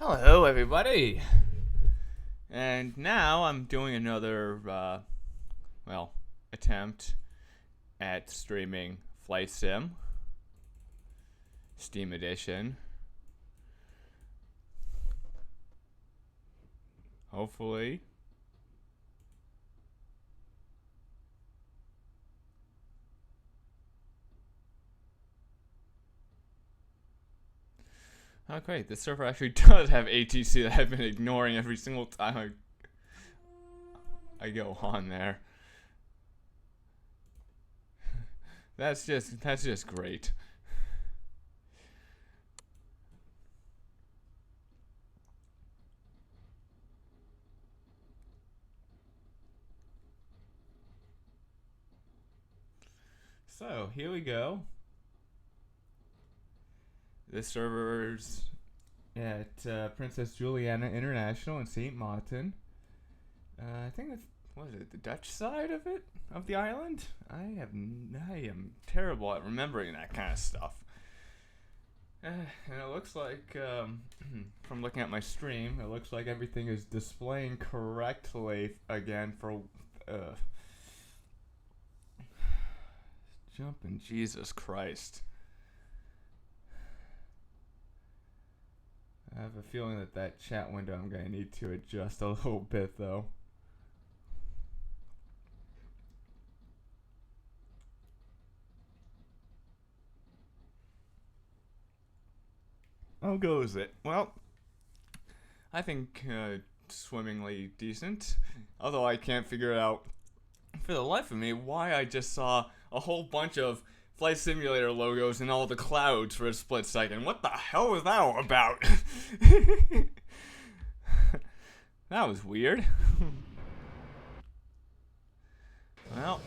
Hello, everybody! And now I'm doing another, attempt at streaming Flight Sim, Steam Edition. Hopefully. Oh, great. This server actually does have ATC that I've been ignoring every single time I go on there. That's just great. So, here we go. This server's at Princess Juliana International in St. Martin. I think that's, what is it, the Dutch side of it? Of the island? I am terrible at remembering that kind of stuff. And it looks like, from looking at my stream, it looks like everything is displaying correctly again for, jumping Jesus Christ. I have a feeling that chat window I'm going to need to adjust a little bit, though. How goes it? Well, I think swimmingly decent. Although I can't figure out for the life of me why I just saw a whole bunch of Flight Simulator logos in all the clouds for a split second. What the hell was that all about? That was weird. Well,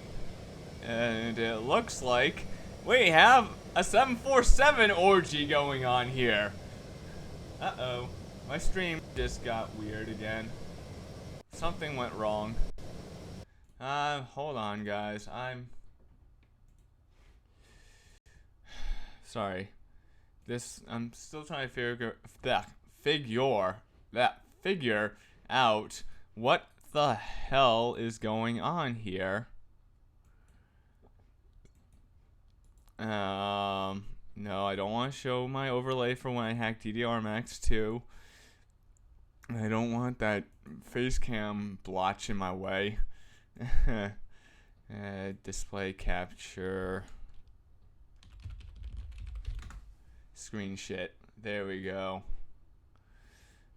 and it looks like we have a 747 orgy going on here. Uh-oh. My stream just got weird again. Something went wrong. Hold on, guys. Sorry. I'm still trying to figure out what the hell is going on here. No, I don't want to show my overlay for when I hacked DDR Max 2. I don't want that face cam blotch in my way. Display capture. Screen shit. There we go.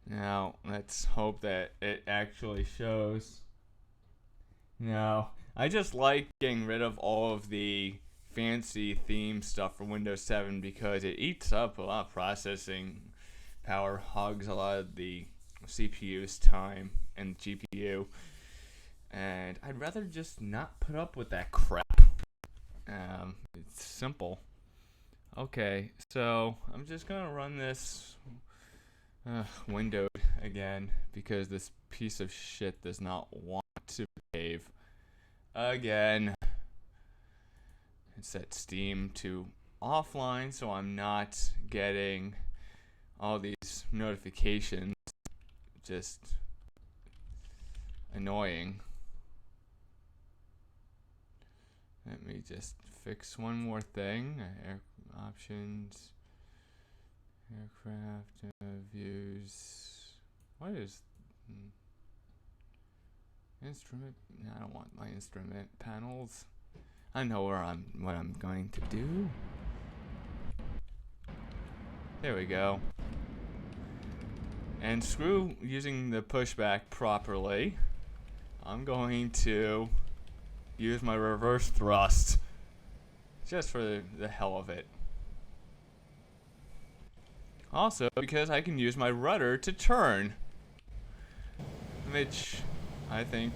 Now, let's hope that it actually shows. No, I just like getting rid of all of the fancy theme stuff for Windows 7 because it eats up a lot of processing power, hogs a lot of the CPU's time and GPU, and I'd rather just not put up with that crap. It's simple. Okay, so I'm just gonna run this windowed again because this piece of shit does not want to behave again. Set Steam to offline so I'm not getting all these notifications. Just annoying. Let me just fix one more thing. Air options, aircraft views. What is instrument? I don't want my instrument panels. I know what I'm going to do. There we go. And screw using the pushback properly. I'm going to use my reverse thrust. Just for the hell of it. Also, because I can use my rudder to turn. Which I think...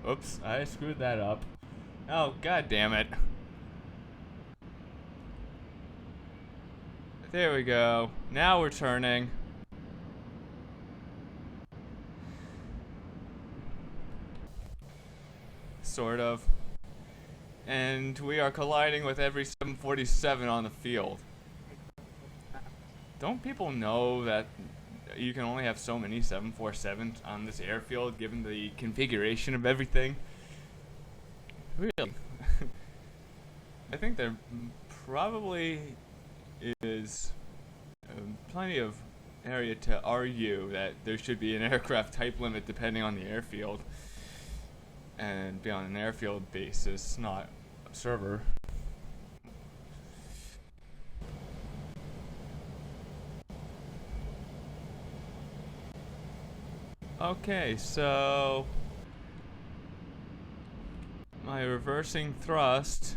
Oops, I screwed that up. Oh, god damn it. There we go. Now we're turning. Sort of. and we are colliding with every 747 on the field. Don't people know that you can only have so many 747s on this airfield given the configuration of everything? Really? I think there probably is plenty of area to argue that there should be an aircraft type limit depending on the airfield and be on an airfield basis, not a server. Okay, so my reversing thrust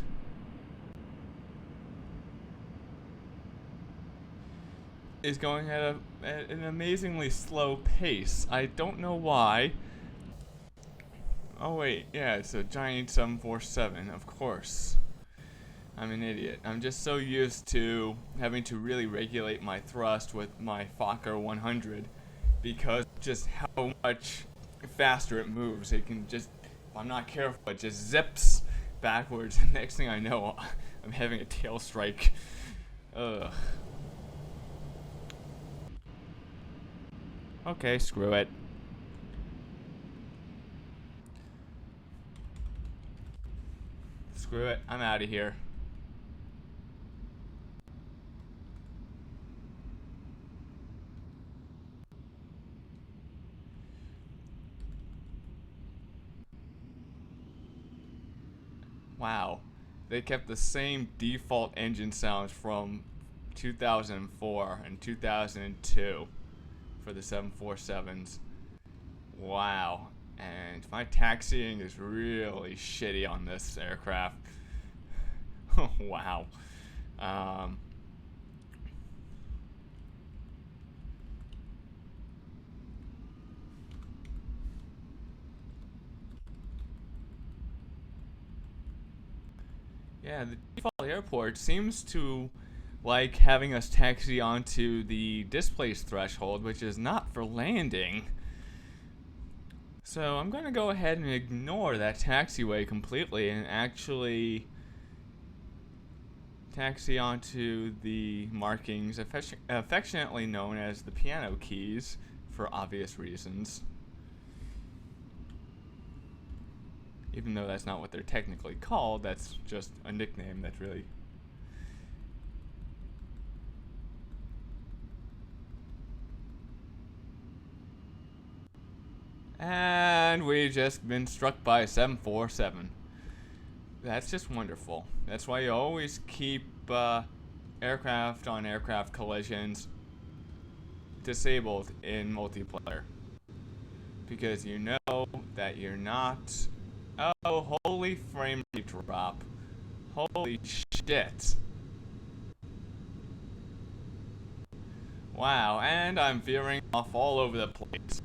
is going at an amazingly slow pace. I don't know why. Oh wait, yeah, it's a giant 747, of course. I'm an idiot. I'm just so used to having to really regulate my thrust with my Fokker 100 because just how much faster it moves. It can just, if I'm not careful, it just zips backwards. And next thing I know, I'm having a tail strike. Ugh. Okay, screw it. Screw it, I'm out of here. Wow. They kept the same default engine sounds from 2004 and 2002 for the 747s. Wow. And my taxiing is really shitty on this aircraft. Wow. Yeah, the default airport seems to like having us taxi onto the displace threshold, which is not for landing. So I'm going to go ahead and ignore that taxiway completely and actually taxi onto the markings affectionately known as the piano keys for obvious reasons. Even though that's not what they're technically called, that's just a nickname that's really... And we've just been struck by a 747. That's just wonderful. That's why you always keep aircraft on aircraft collisions disabled in multiplayer. Because you know that you're not... Oh, holy frame rate drop. Holy shit. Wow, and I'm veering off all over the place.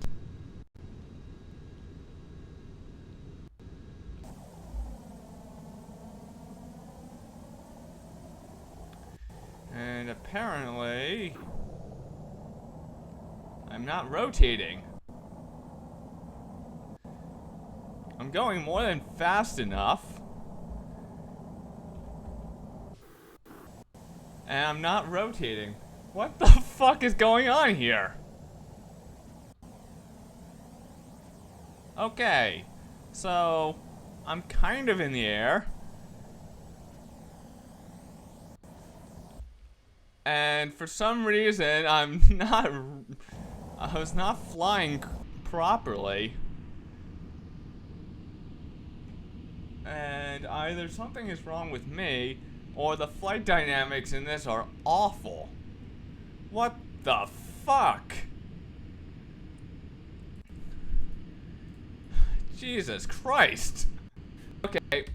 And apparently, I'm not rotating. I'm going more than fast enough. And I'm not rotating. What the fuck is going on here? Okay, so I'm kind of in the air. And for some reason, I was not flying properly. And either something is wrong with me, or the flight dynamics in this are awful. What the fuck? Jesus Christ. Okay.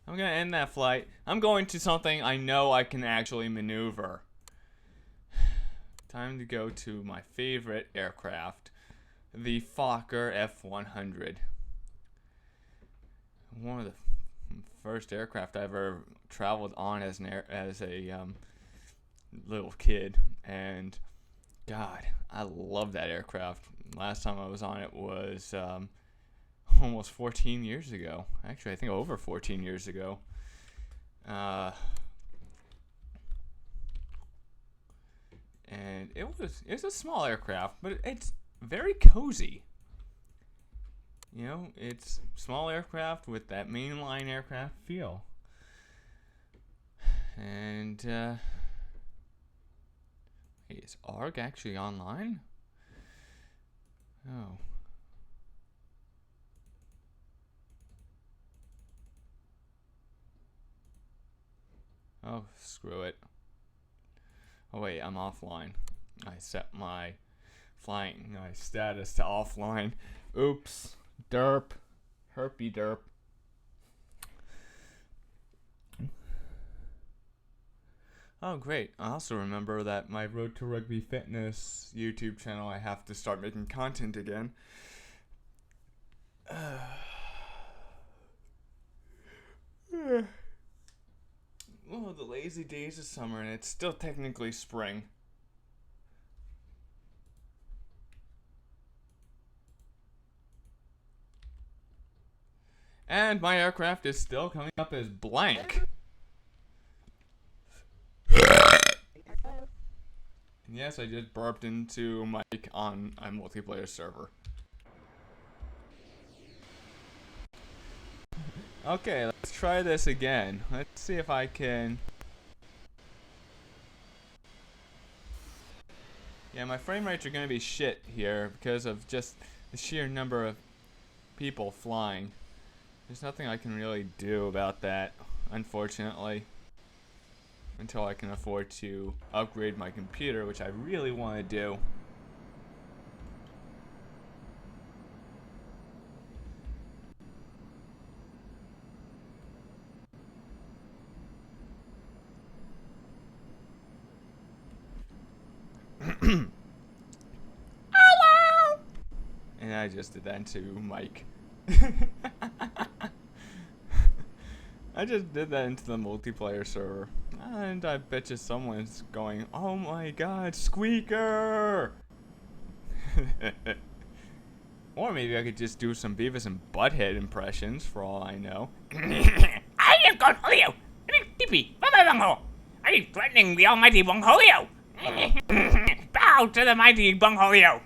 I'm gonna end that flight. I'm going to something I know I can actually maneuver. Time to go to my favorite aircraft, the Fokker F-100. One of the first aircraft I ever traveled on as a little kid, and God, I love that aircraft. Last time I was on it was almost 14 years ago. Actually, I think over 14 years ago. And it's a small aircraft, but it's very cozy. You know, it's small aircraft with that mainline aircraft feel. And is ARG actually online? Oh. Oh, screw it. Oh wait, I'm offline. I set my flying status to offline. Oops. Derp. Herpy derp. Oh, great. I also remember that my Road to Rugby Fitness YouTube channel, I have to start making content again. Oh, the lazy days of summer, and it's still technically spring. And my aircraft is still coming up as blank. And yes, I just burped into mic on a multiplayer server. Okay, let's try this again. Let's see if I can... Yeah, my frame rates are going to be shit here because of just the sheer number of people flying. There's nothing I can really do about that, unfortunately. Until I can afford to upgrade my computer, which I really want to do. Hello! And I just did that to Mike. I just did that into the multiplayer server. And I bet you someone's going, oh my god, Squeaker! Or maybe I could just do some Beavis and Butthead impressions, for all I know. I am Cornholio! Tippy, Baba are you threatening the almighty Bungholio? Bow to the mighty Bungholio!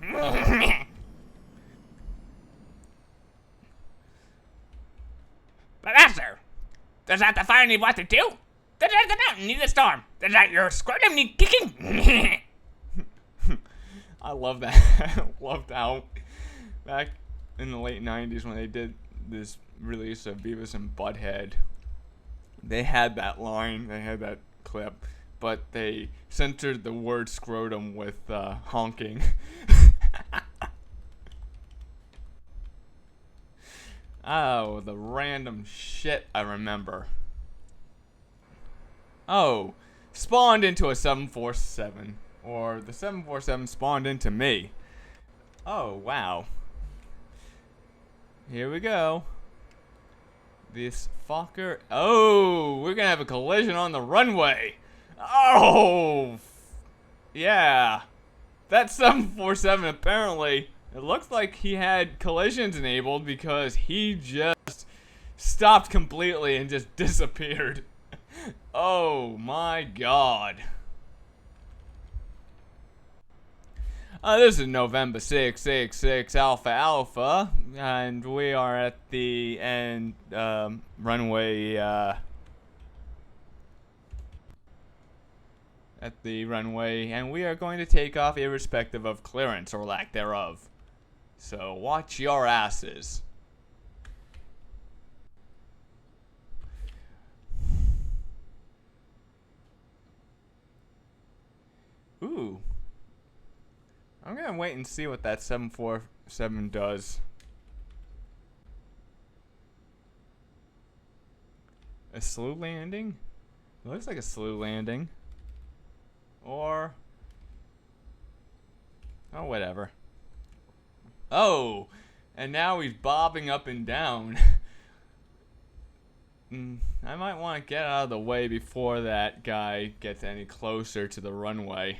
But master, does not the fire need what to do? Does not the mountain need a storm? Does not your scrotum need kicking? I love that. I loved how back in the late 90s when they did this release of Beavis and Butthead, they had that line, they had that clip, but they censored the word scrotum with honking. Oh, the random shit I remember. Oh, spawned into a 747. Or the 747 spawned into me. Oh, wow. Here we go. This fucker. Oh, we're gonna have a collision on the runway. Oh, yeah. That 747 apparently, it looks like he had collisions enabled because he just stopped completely and just disappeared. Oh my god. This is November 666 Alpha Alpha, and we are at the end runway. At the runway, and we are going to take off irrespective of clearance or lack thereof. So watch your asses. Ooh. I'm gonna wait and see what that 747 does. A slew landing? It looks like a slew landing. Or... oh, whatever. Oh! And now he's bobbing up and down. I might want to get out of the way before that guy gets any closer to the runway.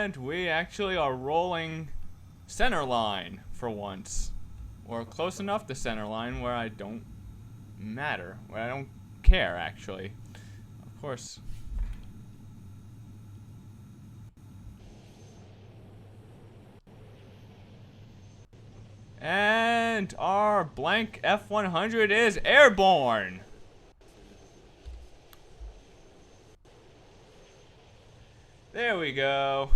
And we actually are rolling center line for once. Or close enough to center line where I don't matter. Where I don't care, actually. Of course. And our blank F-100 is airborne. There we go.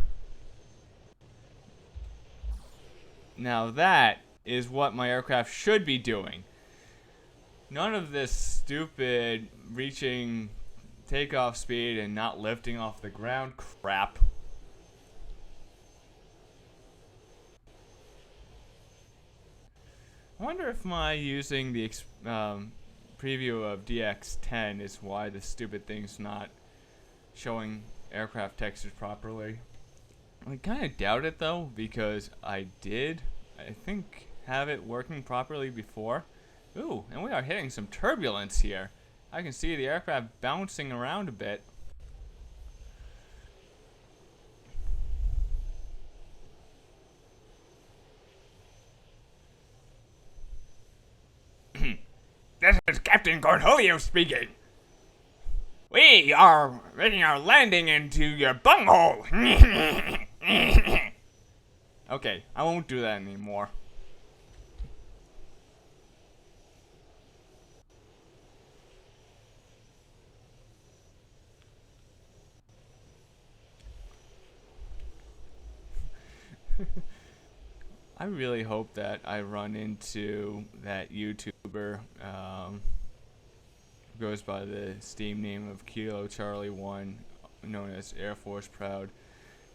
Now that is what my aircraft should be doing. None of this stupid reaching takeoff speed and not lifting off the ground crap. I wonder if my using the preview of DX10 is why the stupid thing's not showing aircraft textures properly. I kind of doubt it though, because I think, have it working properly before. Ooh, and we are hitting some turbulence here. I can see the aircraft bouncing around a bit. This is Captain Cornholio speaking. We are making our landing into your bunghole. Okay, I won't do that anymore. I really hope that I run into that YouTuber who goes by the Steam name of Kilo Charlie 1, known as Air Force Proud,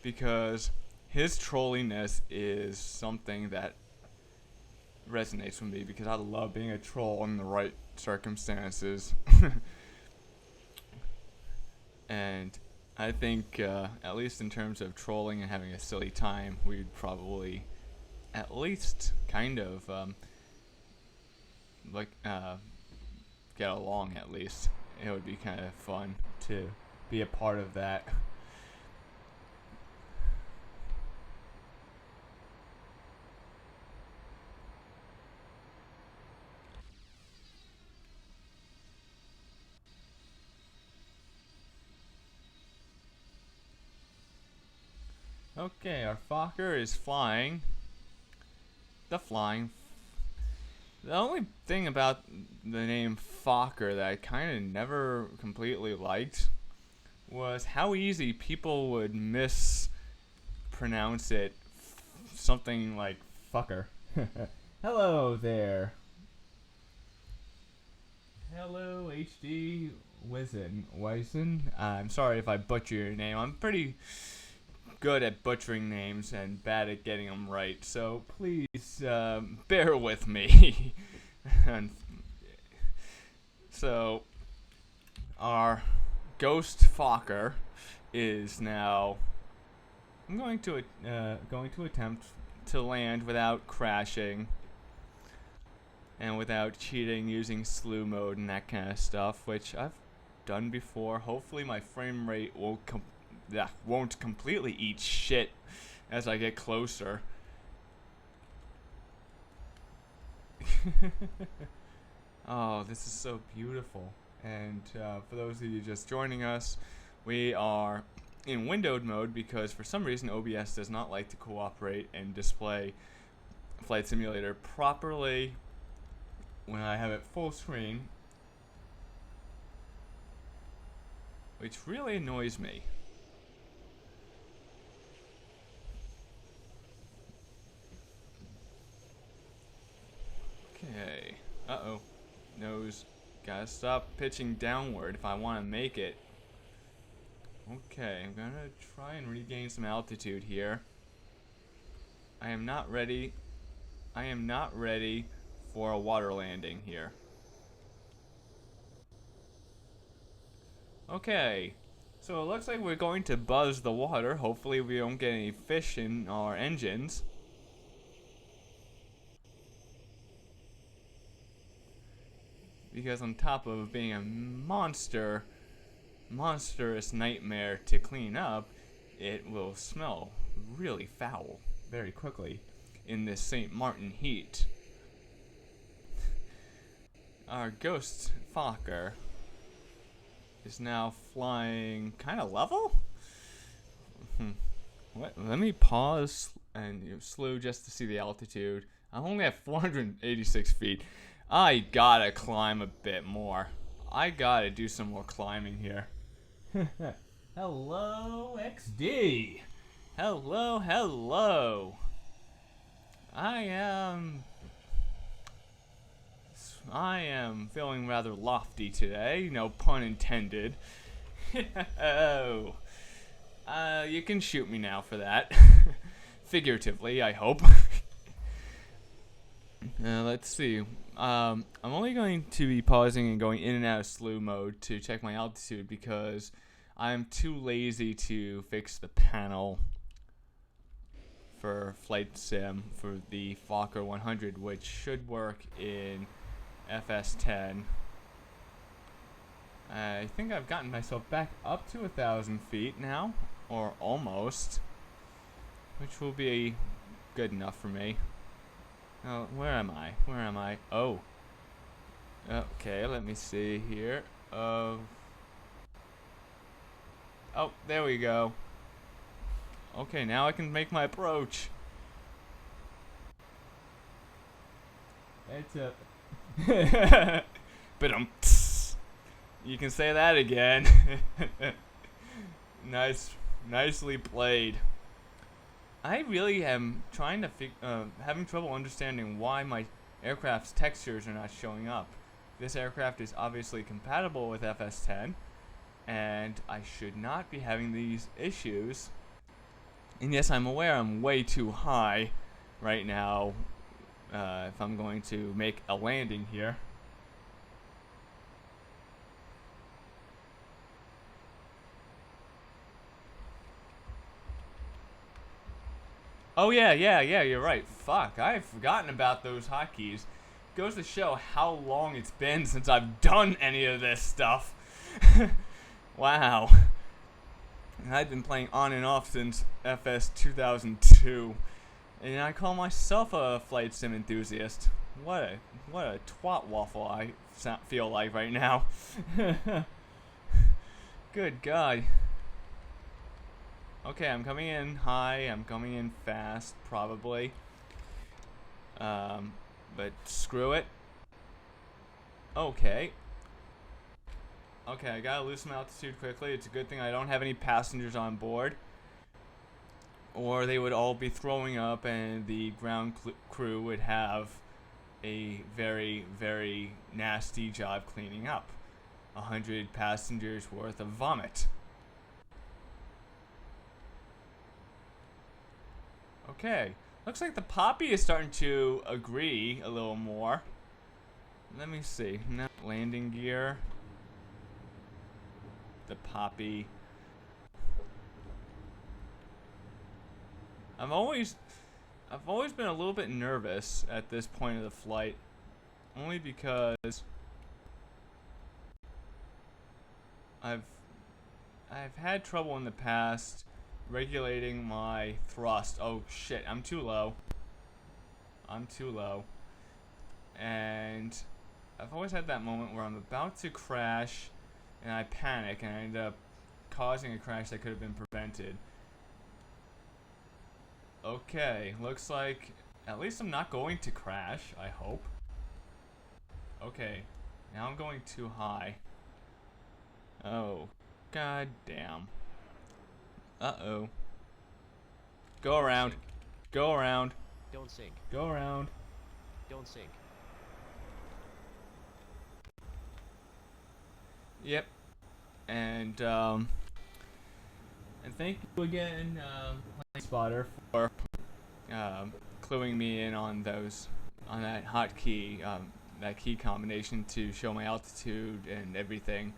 because his trolliness is something that resonates with me, because I love being a troll in the right circumstances. And I think, at least in terms of trolling and having a silly time, we'd probably at least kind of get along. At least it would be kind of fun to be a part of that. Okay, our Fokker is flying. The only thing about the name Fokker that I kind of never completely liked was how easy people would mispronounce it. Something like fucker. Hello there. Hello, HD Wizen. I'm sorry if I butcher your name. I'm pretty good at butchering names and bad at getting them right, so please bear with me. And so our Ghost Fokker is now going to attempt to land without crashing and without cheating using slew mode and that kind of stuff, which I've done before. Hopefully my frame rate won't completely eat shit as I get closer. Oh, this is so beautiful. And for those of you just joining us, we are in windowed mode because for some reason OBS does not like to cooperate and display Flight Simulator properly when I have it full screen, which really annoys me. Okay. Uh-oh. Nose. Gotta stop pitching downward if I want to make it. Okay, I'm gonna try and regain some altitude here. I am not ready for a water landing here. Okay. So it looks like we're going to buzz the water. Hopefully we don't get any fish in our engines. Because on top of being a monstrous nightmare to clean up, it will smell really foul very quickly in this St. Martin heat. Our ghost Fokker is now flying kind of level? What? Let me pause and slew just to see the altitude. I'm only at 486 feet. I gotta climb a bit more. I gotta do some more climbing here. Hello, XD. Hello, hello. I am feeling rather lofty today, no pun intended. Oh. You can shoot me now for that. Figuratively, I hope. Let's see. I'm only going to be pausing and going in and out of slew mode to check my altitude because I'm too lazy to fix the panel for Flight Sim for the Fokker 100, which should work in FS10. I think I've gotten myself back up to 1,000 feet now, or almost, which will be good enough for me. Oh, where am I? Where am I? Oh. Okay, let me see here. Oh, there we go. Okay, now I can make my approach. It's a... But you can say that again. Nicely played. I really am trying to having trouble understanding why my aircraft's textures are not showing up. This aircraft is obviously compatible with FS10, and I should not be having these issues. And yes, I'm aware I'm way too high right now if I'm going to make a landing here. Oh yeah, you're right. Fuck, I've forgotten about those hotkeys. Goes to show how long it's been since I've done any of this stuff. Wow. I've been playing on and off since FS 2002. And I call myself a flight sim enthusiast. What a twat waffle I feel like right now. Good God. Okay, I'm coming in high, I'm coming in fast, probably. But screw it. Okay. Okay, I gotta lose some altitude quickly. It's a good thing I don't have any passengers on board, or they would all be throwing up and the ground crew would have a very, very nasty job cleaning up. 100 passengers worth of vomit. Okay, looks like the Poppy is starting to agree a little more. Let me see. Now, landing gear. The Poppy. I've always been a little bit nervous at this point of the flight, only because I've had trouble in the past regulating my thrust. Oh shit, I'm too low. And I've always had that moment where I'm about to crash and I panic and I end up causing a crash that could have been prevented. Okay, looks like at least I'm not going to crash, I hope. Okay, now I'm going too high. Oh, god damn. Uh-oh. Go around. Go around. Don't sink. Go around. Don't sink. Yep. And thank you again, Plane Spotter, for cluing me in on that hotkey, that key combination to show my altitude and everything.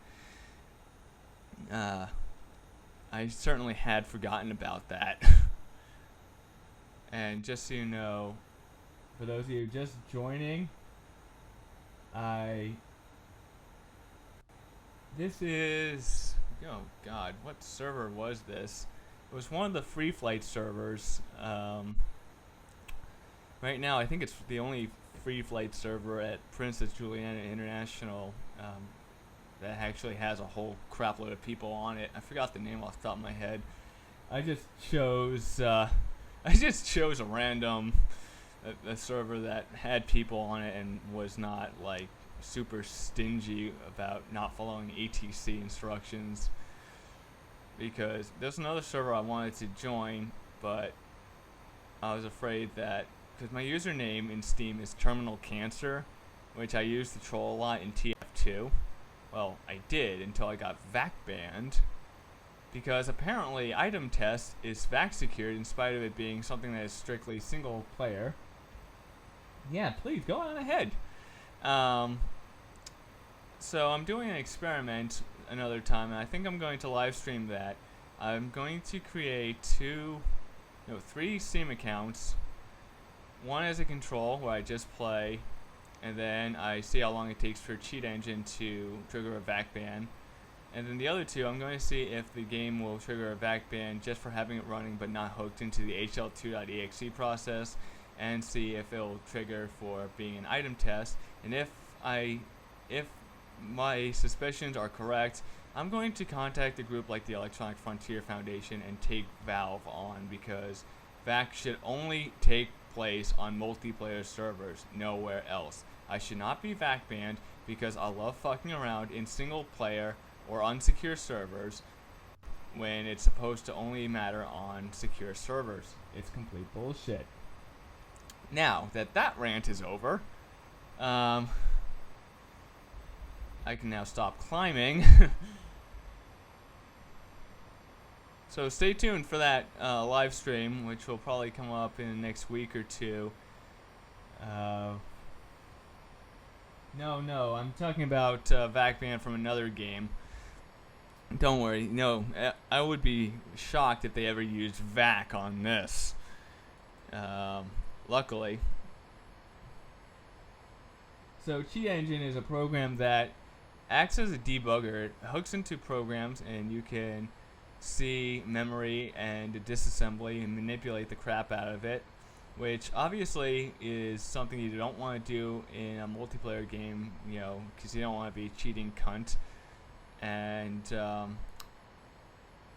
I certainly had forgotten about that. And just so you know, for those of you just joining, this is, oh god, what server was this? It was one of the free flight servers. Right now, I think it's the only free flight server at Princess Juliana International that actually has a whole crapload of people on it. I forgot the name off the top of my head. I just chose a random a server that had people on it and was not like super stingy about not following ATC instructions, because there's another server I wanted to join, but I was afraid that because my username in Steam is Terminal Cancer, which I use to troll a lot in TF2. Well, I did until I got VAC banned, because apparently item test is VAC secured in spite of it being something that is strictly single player. Yeah, please go on ahead. So I'm doing an experiment another time, and I think I'm going to live stream that. I'm going to create 3 Steam accounts. One as a control, where I just play, and then I see how long it takes for Cheat Engine to trigger a VAC ban. And then the other 2, I'm going to see if the game will trigger a VAC ban just for having it running but not hooked into the HL2.exe process, and see if it'll trigger for being an item test. And if my suspicions are correct, I'm going to contact a group like the Electronic Frontier Foundation and take Valve on, because VAC should only take place on multiplayer servers, nowhere else. I should not be VAC banned because I love fucking around in single player or unsecure servers when it's supposed to only matter on secure servers. It's complete bullshit. Now that rant is over, I can now stop climbing. So stay tuned for that live stream, which will probably come up in the next week or 2. No, I'm talking about VAC ban from another game. Don't worry, no, I would be shocked if they ever used VAC on this. Luckily. So Cheat Engine is a program that acts as a debugger. It hooks into programs, and you can see memory and disassembly and manipulate the crap out of it, which obviously is something you don't want to do in a multiplayer game, because you don't want to be a cheating cunt. And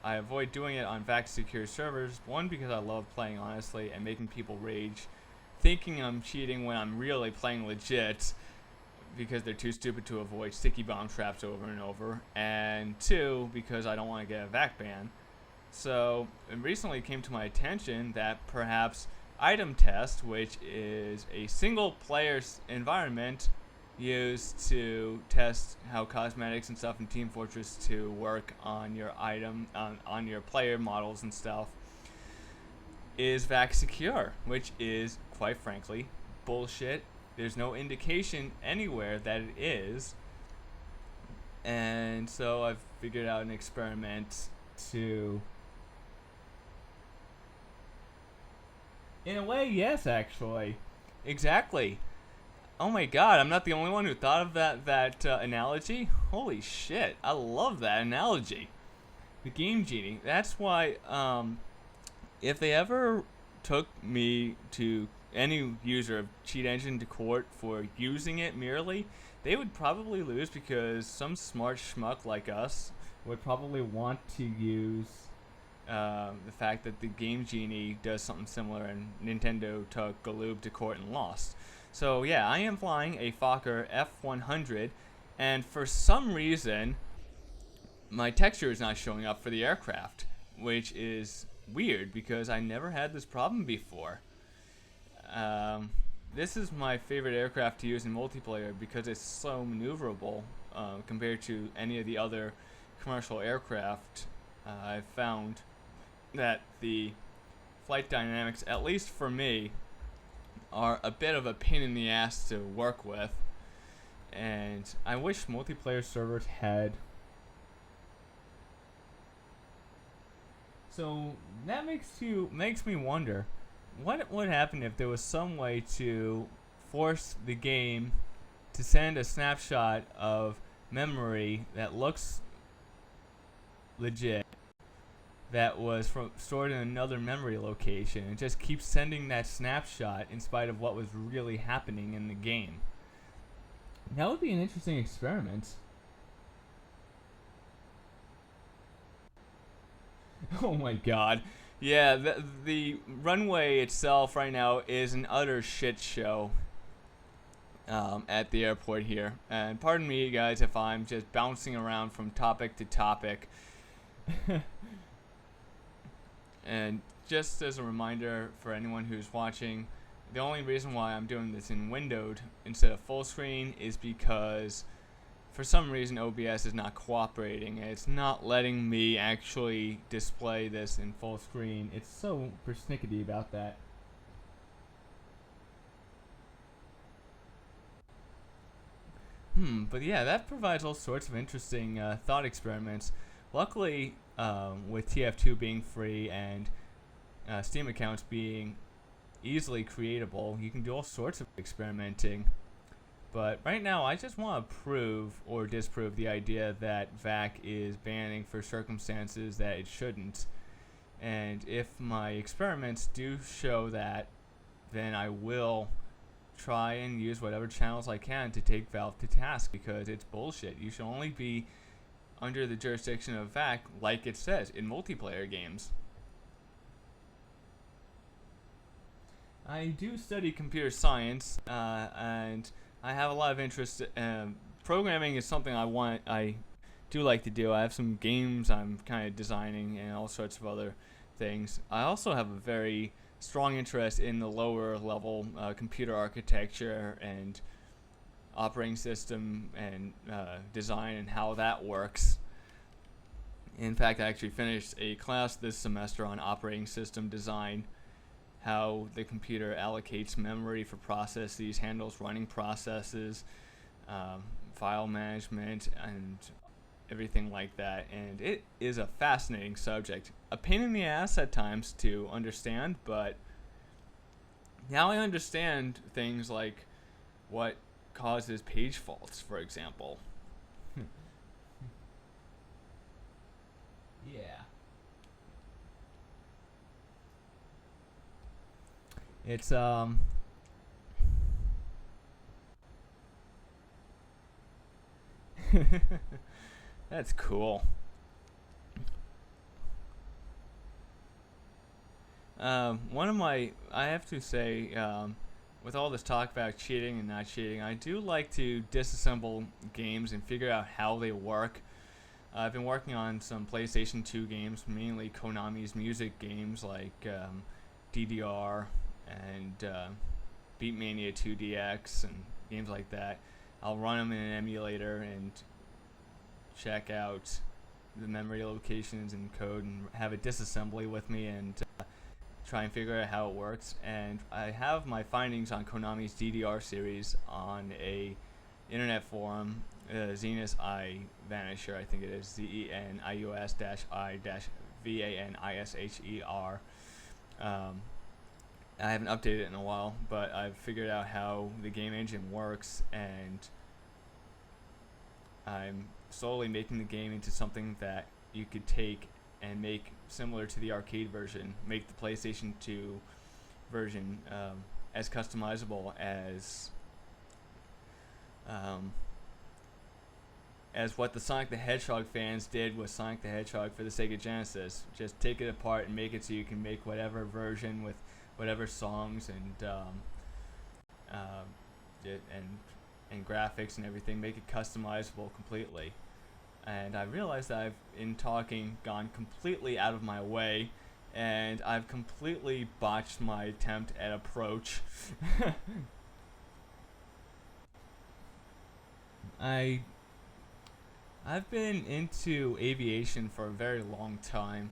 I avoid doing it on VAC secure servers, one, because I love playing honestly and making people rage, thinking I'm cheating when I'm really playing legit, because they're too stupid to avoid sticky bomb traps over and over, and 2, because I don't want to get a VAC ban. So it recently came to my attention that perhaps item test, which is a single player environment used to test how cosmetics and stuff in Team Fortress 2 work on your on your player models and stuff, is VAC secure, which is, quite frankly, bullshit. There's no indication anywhere that it is. And so I've figured out an experiment to... In a way, yes, actually. Exactly. Oh my god, I'm not the only one who thought of that analogy. Holy shit, I love that analogy. The Game Genie. That's why, if they ever took me to any user of Cheat Engine to court for using it merely, they would probably lose, because some smart schmuck like us would probably want to use the fact that the Game Genie does something similar, and Nintendo took Galoob to court and lost. So yeah, I am flying a Fokker F100, and for some reason my texture is not showing up for the aircraft, which is weird because I never had this problem before. This is my favorite aircraft to use in multiplayer because it's so maneuverable compared to any of the other commercial aircraft. I've found that the flight dynamics, at least for me, are a bit of a pain in the ass to work with, and I wish multiplayer servers had. So that makes me wonder, what would happen if there was some way to force the game to send a snapshot of memory that looks legit, that was stored in another memory location and just keeps sending that snapshot in spite of what was really happening in the game. That would be an interesting experiment. Oh my god. Yeah, the runway itself right now is an utter shit show at the airport here. And pardon me, guys, if I'm just bouncing around from topic to topic. And just as a reminder for anyone who's watching, the only reason why I'm doing this in windowed instead of full screen is because for some reason OBS is not cooperating and it's not letting me actually display this in full screen. It's so persnickety about that. But yeah, that provides all sorts of interesting thought experiments. Luckily, with TF2 being free and Steam accounts being easily creatable, you can do all sorts of experimenting. But right now, I just want to prove or disprove the idea that VAC is banning for circumstances that it shouldn't. And if my experiments do show that, then I will try and use whatever channels I can to take Valve to task, because it's bullshit. You should only be under the jurisdiction of VAC, like it says in multiplayer games. I do study computer science, and I have a lot of interest. Programming is something I do like to do. I have some games I'm kind of designing and all sorts of other things. I also have a very strong interest in the lower level computer architecture and operating system and design and how that works. In fact, I actually finished a class this semester on operating system design, how the computer allocates memory for processes, handles running processes, file management, and everything like that. And it is a fascinating subject. A pain in the ass at times to understand, but now I understand things like what causes page faults, for example. Yeah. It's that's cool. I have to say, with all this talk about cheating and not cheating, I do like to disassemble games and figure out how they work. I've been working on some PlayStation 2 games, mainly Konami's music games like DDR and Beatmania 2DX and games like that. I'll run them in an emulator and check out the memory locations and code and have a disassembly with me and try and figure out how it works. And I have my findings on Konami's DDR series on a internet forum, Zenus I Vanisher, I think it is, ZENIUS-I-VANISHER. I haven't updated it in a while, but I've figured out how the game engine works, and I'm slowly making the game into something that you could take and make similar to the arcade version, make the PlayStation 2 version as customizable as what the Sonic the Hedgehog fans did with Sonic the Hedgehog for the Sega Genesis. Just take it apart and make it so you can make whatever version with whatever songs and graphics and everything, make it customizable completely. And I realized that I've, in talking, gone completely out of my way, and I've completely botched my attempt at approach. I've been into aviation for a very long time.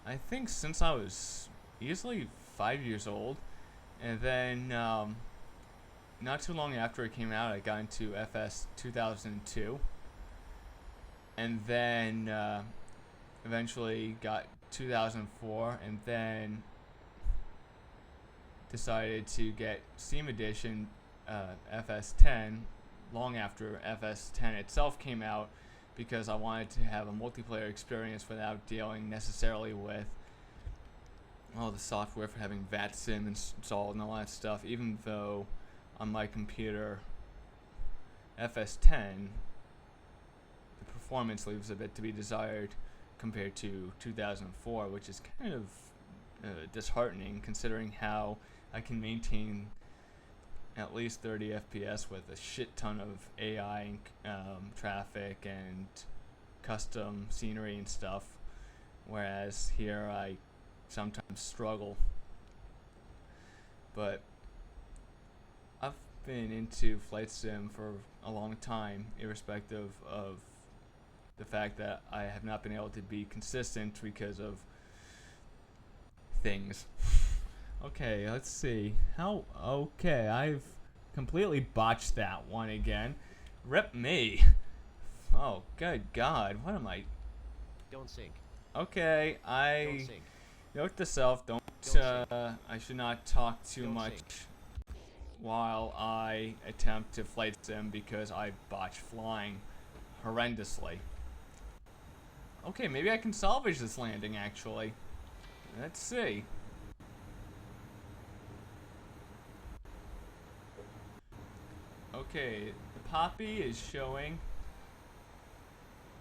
I think since I was easily 5 years old, and then not too long after it came out, I got into FS 2002, and then eventually got 2004, and then decided to get Steam Edition FS10 long after FS10 itself came out, because I wanted to have a multiplayer experience without dealing necessarily with all the software for having VATSIM installed and all that stuff, even though on my computer FS10 the performance leaves a bit to be desired compared to 2004, which is kind of disheartening considering how I can maintain at least 30 FPS with a shit ton of AI traffic and custom scenery and stuff, whereas here I sometimes struggle. But I've been into flight sim for a long time, irrespective of the fact that I have not been able to be consistent because of things. Okay, let's see. Okay, I've completely botched that one again. Rip me. Oh, good God. What am I? Don't sink. Okay, Don't I sink. note to self, don't sink. I should not talk too Don't much sink. while I attempt to flight sim because I botch flying horrendously. Okay, maybe I can salvage this landing actually. Let's see. Okay, the poppy is showing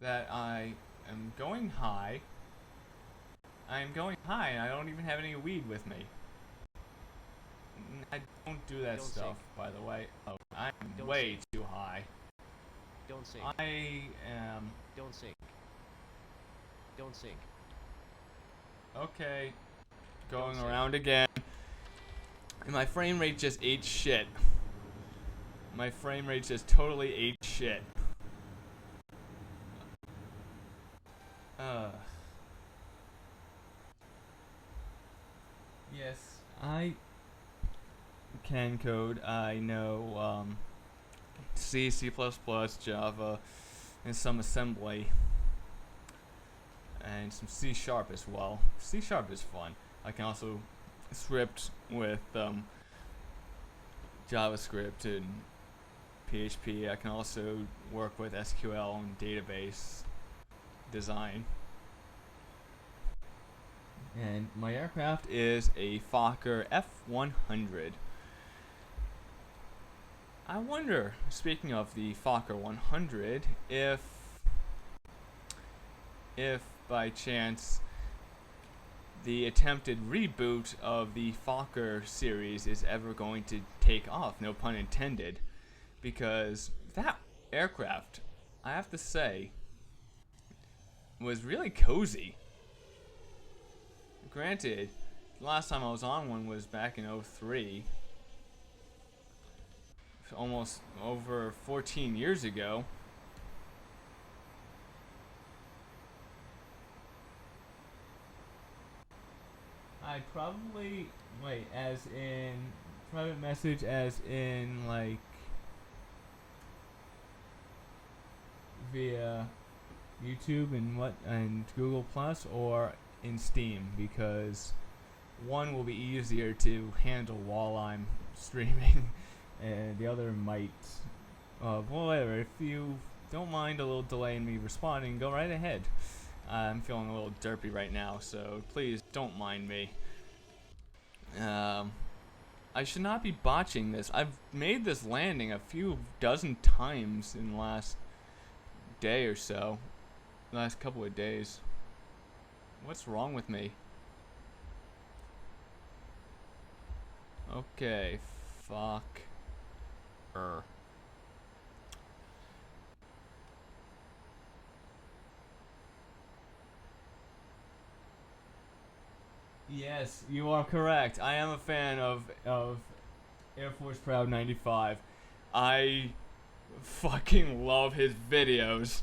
that I am going high. I am going high and I don't even have any weed with me. I don't do that Don't stuff, sink. by the way. Oh, I'm Don't way sink. too high. Don't sink. I am... Don't sink. Don't sink. Okay. Going Don't sink. around again. And my frame rate just ate shit. My frame rate just totally ate shit. Yes, I can code. I know C, C++, Java, and some assembly, and some C# as well. C# is fun. I can also script with JavaScript and PHP. I can also work with SQL and database design. And my aircraft is a Fokker F100. I wonder, speaking of the Fokker 100, if by chance the attempted reboot of the Fokker series is ever going to take off, no pun intended, because that aircraft, I have to say, was really cozy. Granted, the last time I was on one was back in 03, almost over 14 years ago. I'd probably, wait, as in private message, as in like via YouTube and Google Plus, or in Steam, because one will be easier to handle while I'm streaming and the other might well, whatever. If you don't mind a little delay in me responding, go right ahead. I'm feeling a little derpy right now, so please don't mind me. I should not be botching this. I've made this landing a few dozen times in the last day or so, last couple of days. What's wrong with me? Okay, fuck. Yes, you are correct. I am a fan of Air Force Proud 95. I fucking love his videos.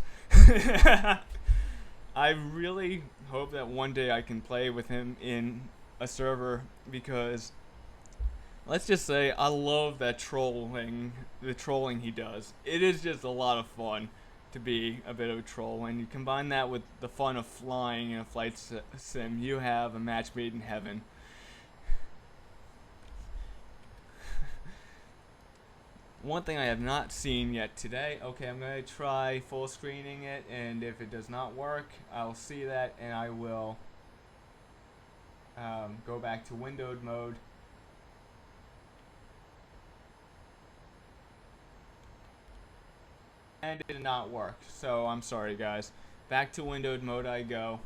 I really hope that one day I can play with him in a server, because let's just say I love that trolling he does. It is just a lot of fun to be a bit of a troll, and you combine that with the fun of flying in a flight sim, you have a match made in heaven. one thing I have not seen yet today. Okay, I'm going to try full screening it, and if it does not work, I'll see that, and I will go back to windowed mode. And it did not work, so I'm sorry guys. Back to windowed mode I go.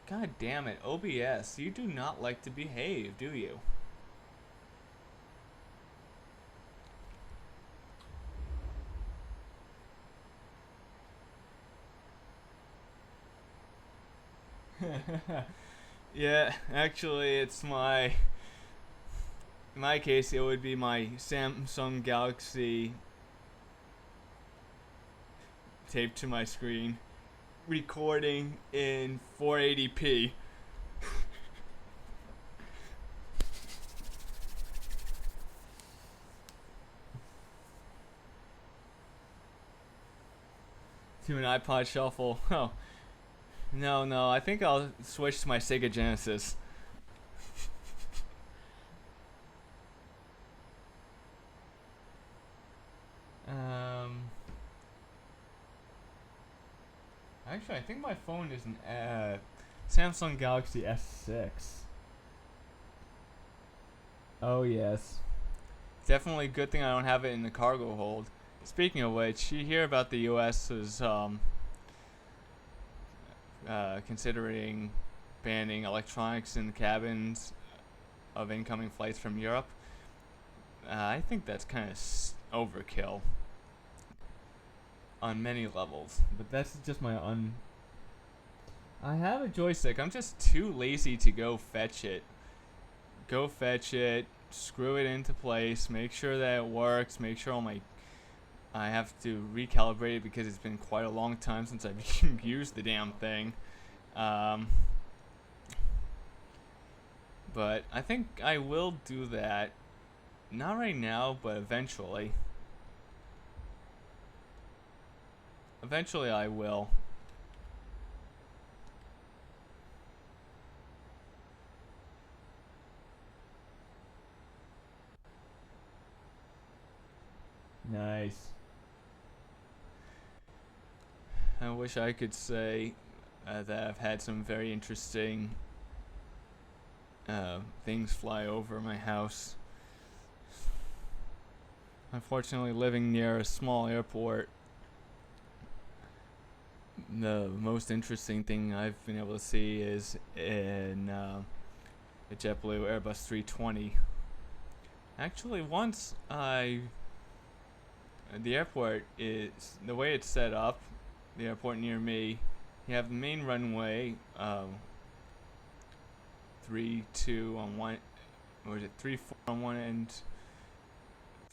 God damn it, OBS, you do not like to behave, do you? Yeah, actually it's in my case it would be my Samsung Galaxy taped to my screen recording in 480p. To an iPod Shuffle. Oh. No, I think I'll switch to my Sega Genesis. Actually, I think my phone is an Samsung Galaxy S6. Oh yes. Definitely a good thing I don't have it in the cargo hold. Speaking of which, you hear about the U.S. is considering banning electronics in the cabins of incoming flights from Europe. I think that's kind of overkill on many levels, but that's just my I have a joystick. I'm just too lazy to go fetch it. Screw it into place, make sure that it works, make sure I have to recalibrate it because it's been quite a long time since I've used the damn thing. But I think I will do that. Not right now, but eventually. Eventually I will. Nice. I wish I could say that I've had some very interesting things fly over my house. Unfortunately, living near a small airport, the most interesting thing I've been able to see is in a JetBlue Airbus 320. Actually, the airport is, the way it's set up, the airport near me, you have the main runway, 3-2 on one, or is it 3-4 on one end,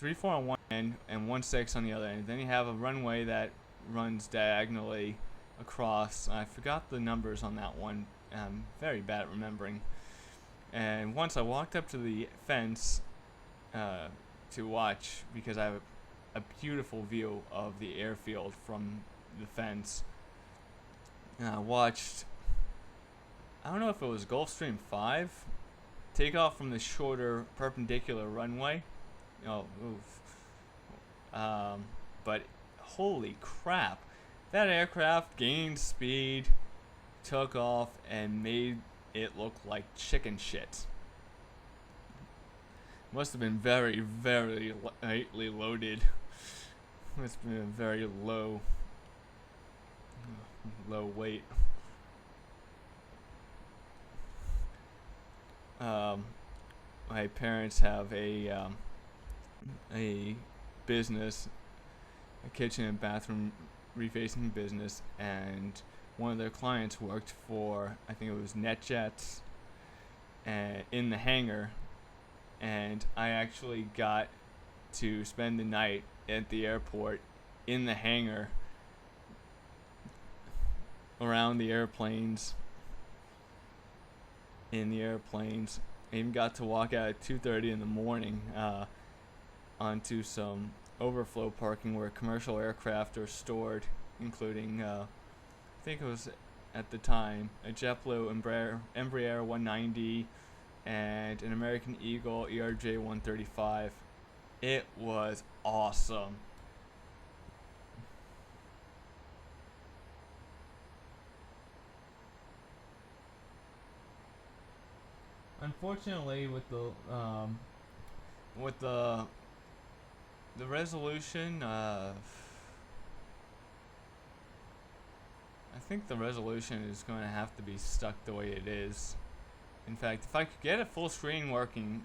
3-4 on one end and 1-6 on the other end. Then you have a runway that runs diagonally across. I forgot the numbers on that one. I'm very bad at remembering. And once I walked up to the fence to watch, because I have a beautiful view of the airfield from the fence. And I watched, I don't know if it was Gulfstream 5 take off from the shorter perpendicular runway. Oh, oof. But holy crap, that aircraft gained speed, took off, and made it look like chicken shit. Must have been very, very lightly loaded. Must have been a very low weight. My parents have a business, a kitchen and bathroom refacing business, and one of their clients worked for, I think it was NetJets, in the hangar, and I actually got to spend the night at the airport in the hangar around the airplanes, in the airplanes. I even got to walk out at 2:30 in the morning onto some overflow parking where commercial aircraft are stored, including I think it was at the time a JetBlue Embraer 190 and an American Eagle ERJ 135. It was awesome. Unfortunately, with the resolution, I think the resolution is going to have to be stuck the way it is. In fact, if I could get a full screen working,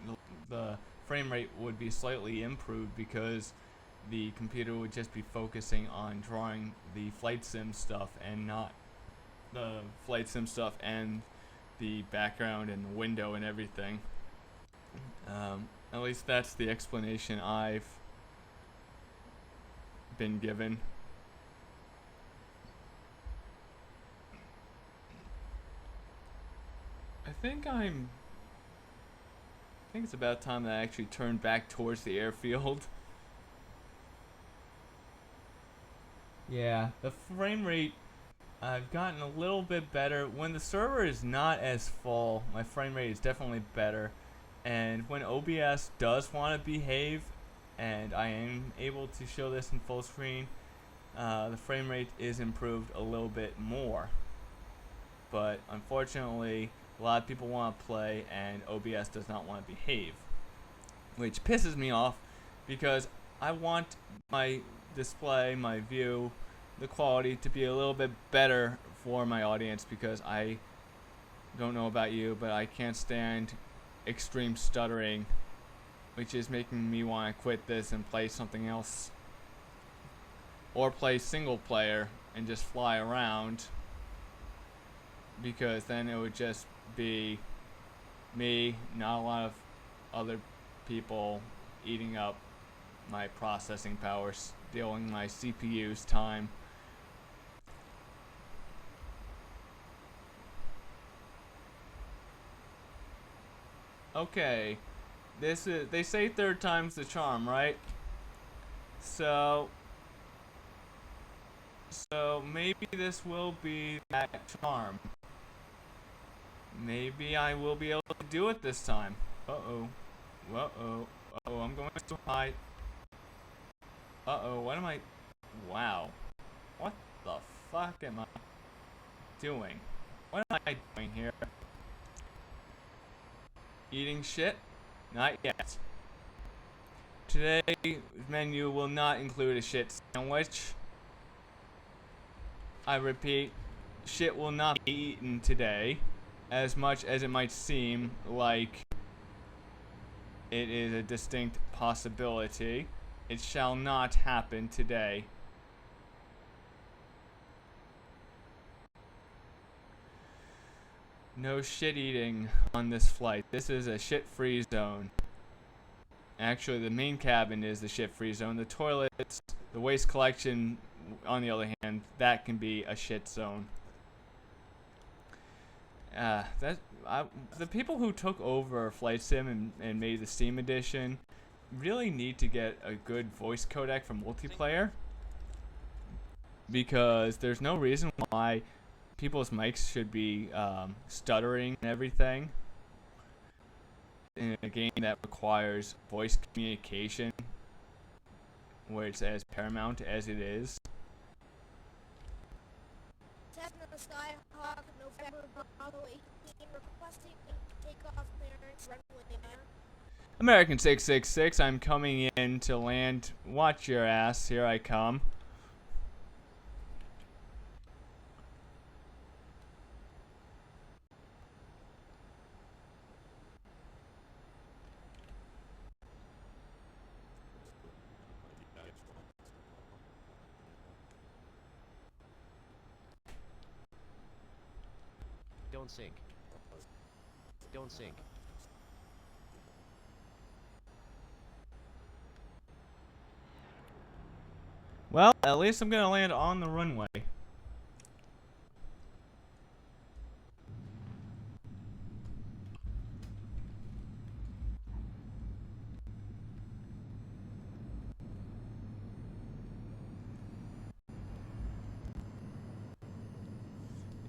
the frame rate would be slightly improved because the computer would just be focusing on drawing the flight sim stuff and not the flight sim stuff and the background and the window and everything. At least that's the explanation I've been given. I think it's about time that I actually turned back towards the airfield. Yeah, the frame rate, I've gotten a little bit better. When the server is not as full, my frame rate is definitely better. And when OBS does want to behave, and I am able to show this in full screen, the frame rate is improved a little bit more. But unfortunately, a lot of people want to play and OBS does not want to behave, which pisses me off because I want my display, my view, the quality to be a little bit better for my audience, because I don't know about you, but I can't stand extreme stuttering, which is making me want to quit this and play something else, or play single player and just fly around, because then it would just be me, not a lot of other people eating up my processing power, stealing my CPU's time. Okay, this is, they say third time's the charm, right? So maybe this will be that charm. Maybe I will be able to do it this time. Uh-oh. Uh-oh. Uh-oh, I'm going too high. Uh-oh, what am I... Wow. What the fuck am I doing? What am I doing here? Eating shit? Not yet. Today's menu will not include a shit sandwich. I repeat, shit will not be eaten today, as much as it might seem like it is a distinct possibility. It shall not happen today. No shit eating on this flight. This is a shit-free zone. Actually, the main cabin is the shit-free zone. The toilets, the waste collection, on the other hand, that can be a shit zone. The people who took over Flight Sim and made the Steam edition really need to get a good voice codec for multiplayer, because there's no reason why people's mics should be stuttering and everything in a game that requires voice communication, where it's as paramount as it is. Cessna Skyhawk, November Bravo 18, requesting takeoff clearance, runway 9. American 666, I'm coming in to land. Watch your ass, here I come. Don't sink. Don't sink. Well, at least I'm gonna land on the runway.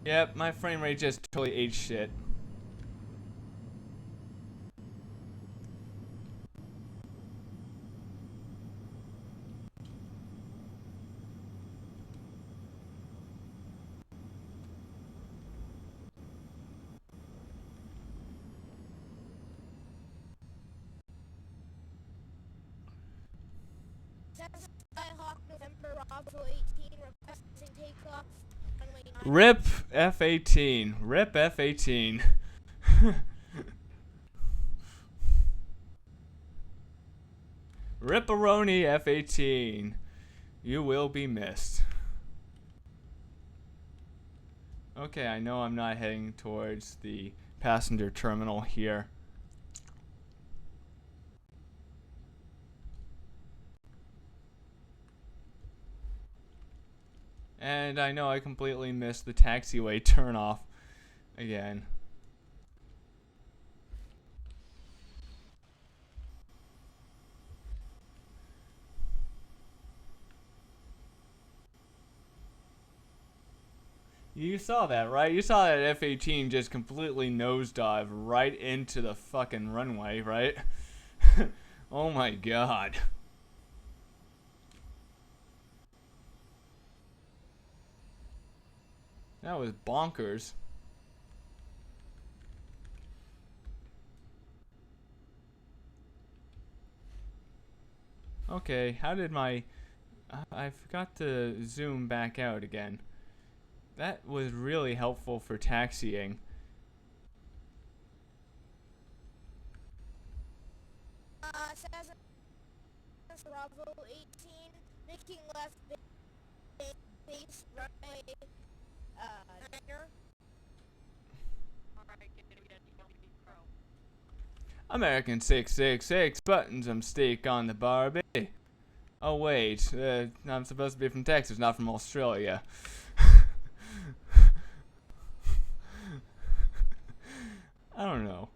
Yep, my frame rate just totally ate shit. Cessna Skyhawk, November Bravo 18, requesting takeoff, runway 9. Rip F-18. Rip F-18. Ripperoni F-18. You will be missed. Okay, I know I'm not heading towards the passenger terminal here. And I know I completely missed the taxiway turnoff again. You saw that, right? You saw that F-18 just completely nosedive right into the fucking runway, right? Oh my god. That was bonkers. Okay, how did my... I forgot to zoom back out again. That was really helpful for taxiing. Cessna Bravo 18, making left base runway 9er. American 666, buttons some steak on the Barbie. Oh wait, I'm supposed to be from Texas, not from Australia. I don't know.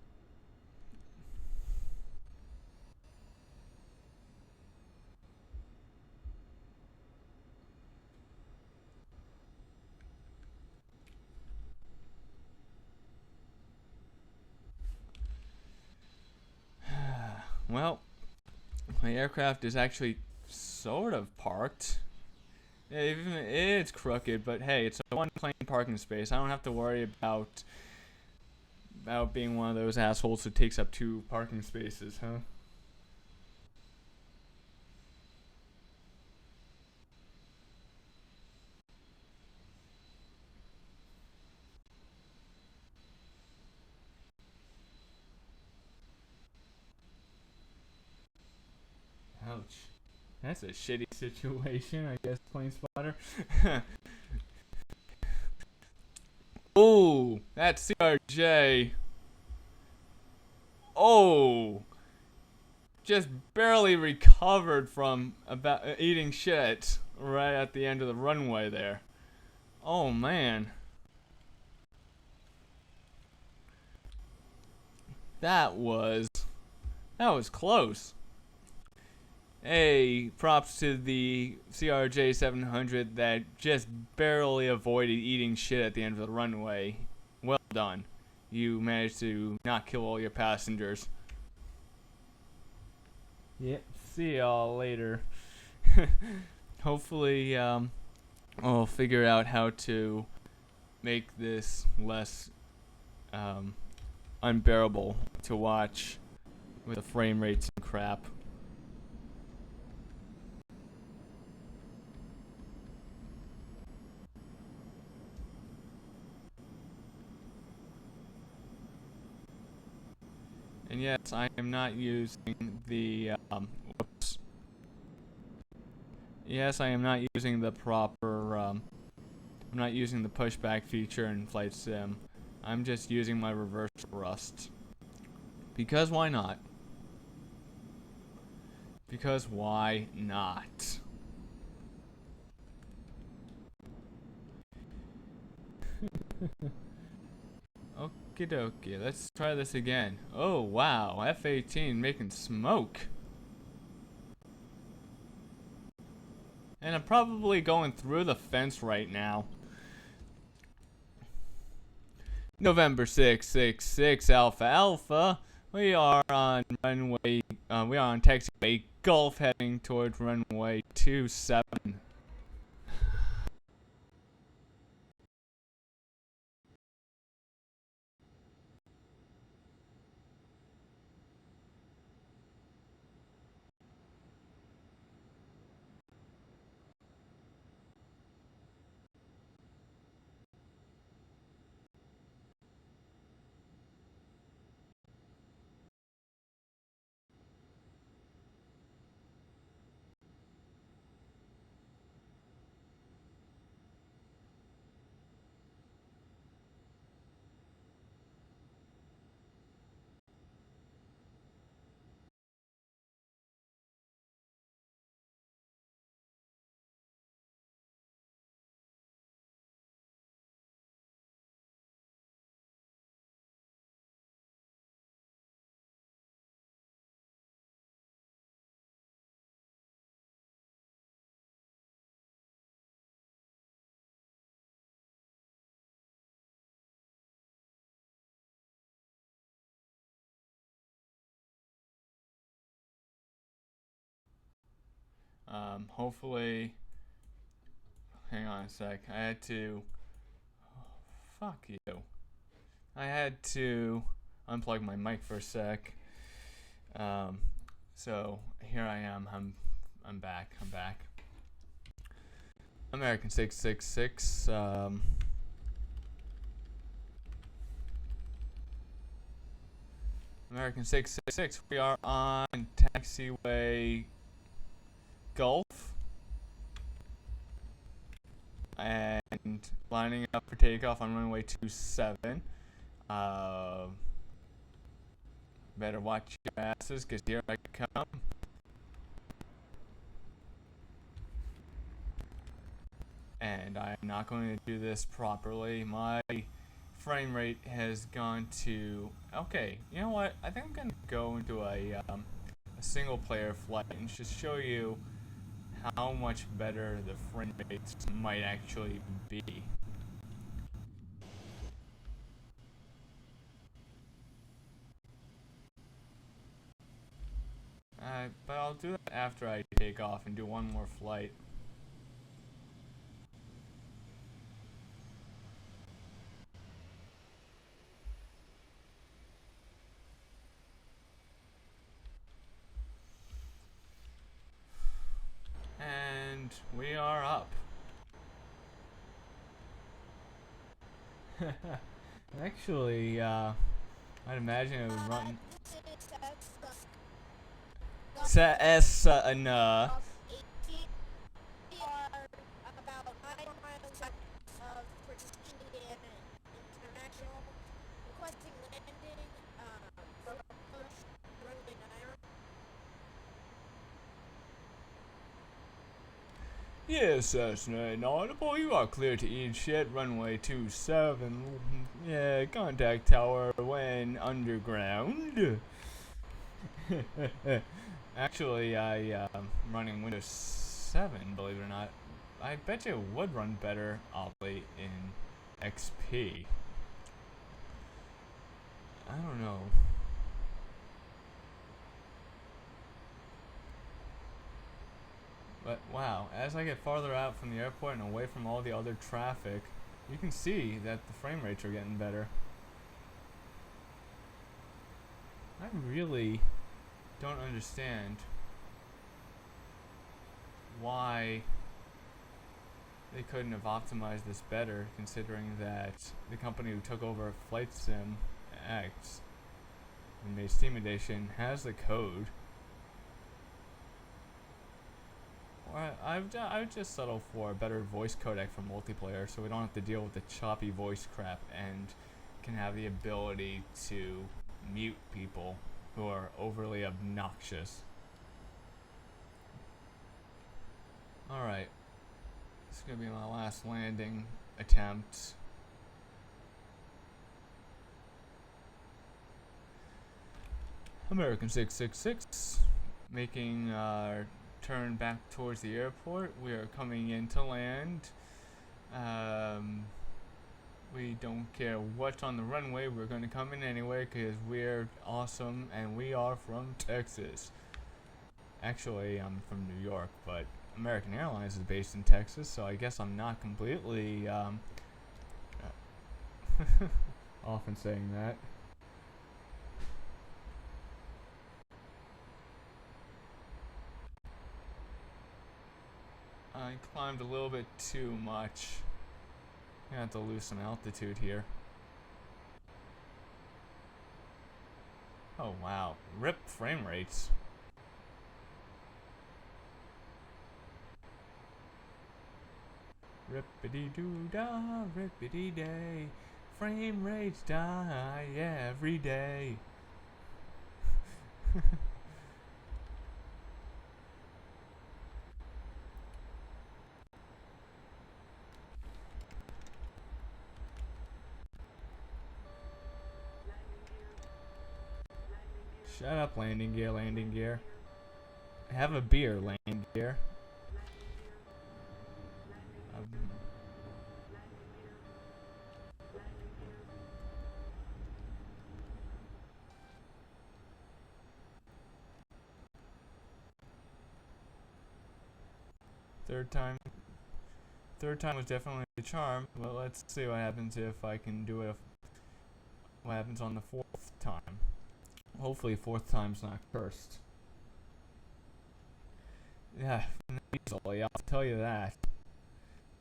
Well, my aircraft is actually sort of parked. Even it's crooked, but hey, it's a one plane parking space. I don't have to worry about being one of those assholes who takes up 2 parking spaces, huh? Ouch. That's a shitty situation, I guess, plane spotter. Oh, that's CRJ. Oh, just barely recovered from about eating shit right at the end of the runway there. Oh man, that was close. Hey, props to the CRJ 700 that just barely avoided eating shit at the end of the runway. Well done. You managed to not kill all your passengers. Yep, see y'all later. Hopefully, we'll figure out how to make this less unbearable to watch with the frame rates and crap. And yes, I am not using the, whoops. Yes, I am not using the proper, I'm not using the pushback feature in Flight Sim. I'm just using my reverse thrust. Because why not? Because why not? Okie dokie, let's try this again. Oh wow, F-18 making smoke. And I'm probably going through the fence right now. November 666 Alpha Alpha. We are on runway, we are on taxiway Gulf heading towards runway 27. Hopefully, hang on a sec. I had to. Oh, fuck you. I had to unplug my mic for a sec. So here I am. I'm back. American 666. American 666. We are on taxiway Gulf and lining up for takeoff on runway 27. Better watch your asses, cause here I come. And I am not going to do this properly. My frame rate has gone to. Okay, you know what? I think I'm gonna go into a single player flight and just show you how much better the frame rates might actually be. But I'll do that after I take off and do one more flight. And we are up. Actually, I'd imagine it would run. Cessna. Of 18. We are about 9 miles out of British Indian International. Requesting landing for approach runway 9. Yes, Cessna inaudible. You are clear to eat shit. Runway 27. Yeah, contact tower when underground. Actually, I'm running Windows 7, believe it or not. I bet you it would run better, oddly, in XP. I don't know. But wow, as I get farther out from the airport and away from all the other traffic, you can see that the frame rates are getting better. I really don't understand why they couldn't have optimized this better, considering that the company who took over Flight Sim X and made Steam Edition has the code. Or I would just settle for a better voice codec for multiplayer, so we don't have to deal with the choppy voice crap and can have the ability to mute people who are overly obnoxious. Alright, this is gonna be my last landing attempt. American 666, making our turn back towards the airport. We are coming in to land. We don't care what's on the runway, we're going to come in anyway because we're awesome and we are from Texas. Actually, I'm from New York, but American Airlines is based in Texas, so I guess I'm not completely often saying that. I climbed a little bit too much. I have to lose some altitude here. Oh wow, RIP frame rates. Rippity-doo-dah, rippity-day. Frame rates die every day. Shut up, landing gear, landing gear. Have a beer, landing gear. Third time was definitely the charm, but let's see what happens if I can do it. What happens on the fourth time? Hopefully, fourth time's not cursed. Yeah, easily, I'll tell you that.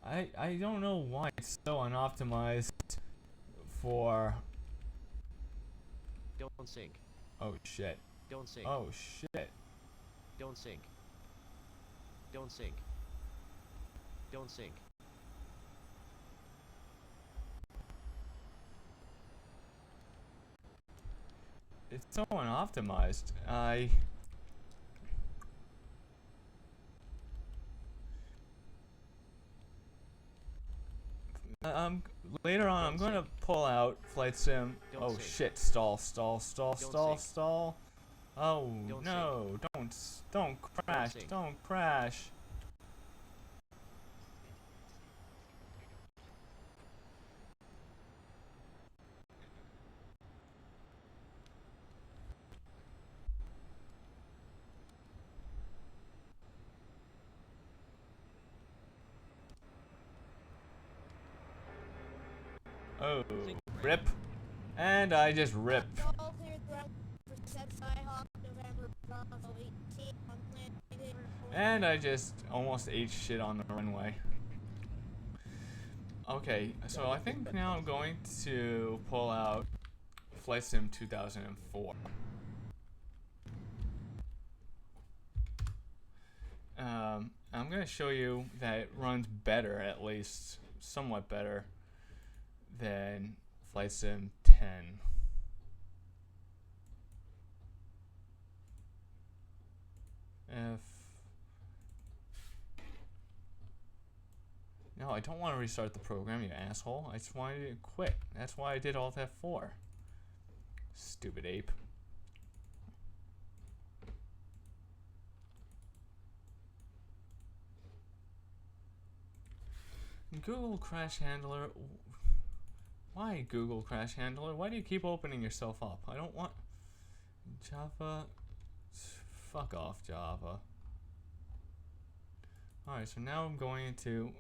I don't know why it's so unoptimized for. Don't sink. Oh shit. Don't sink. Oh shit. Don't sink. Don't sink. Don't sink. It's so unoptimized. Later on, I'm gonna pull out Flight Sim. Oh shit! Stall! Oh no! Don't crash! Don't crash! Oh, rip! And I just ripped. All cleared ground for set Skyhawk, November Bravo 18 on landing. And I just almost ate shit on the runway. Okay, so I think now I'm going to pull out Flight Sim 2004. I'm going to show you that it runs better, at least somewhat better, than Flight Sim 10. No, I don't want to restart the program, you asshole. I just wanted it to quit. That's why I did Alt F4. Stupid ape. Google Crash Handler. Why Google Crash Handler? Why do you keep opening yourself up? I don't want Java. Fuck off, Java. Alright, so now I'm going into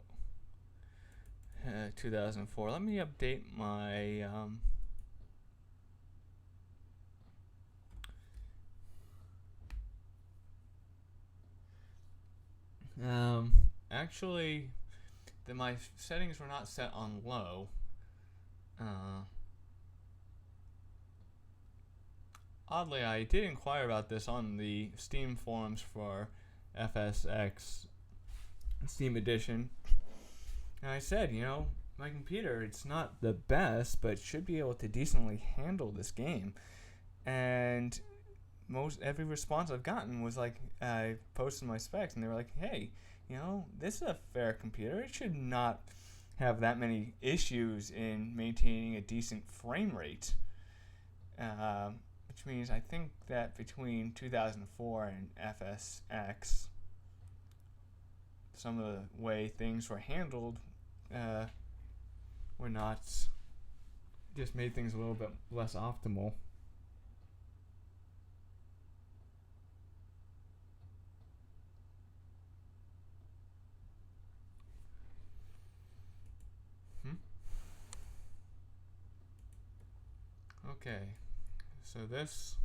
2004. Let me update my actually my settings were not set on low. Oddly, I did inquire about this on the Steam forums for FSX Steam Edition. And I said, you know, my computer, it's not the best, but should be able to decently handle this game. And every response I've gotten was like, I posted my specs, and they were like, hey, you know, this is a fair computer. It should not have that many issues in maintaining a decent frame rate. Which means I think that between 2004 and FSX, some of the way things were handled were not, just made things a little bit less optimal. Okay, so this,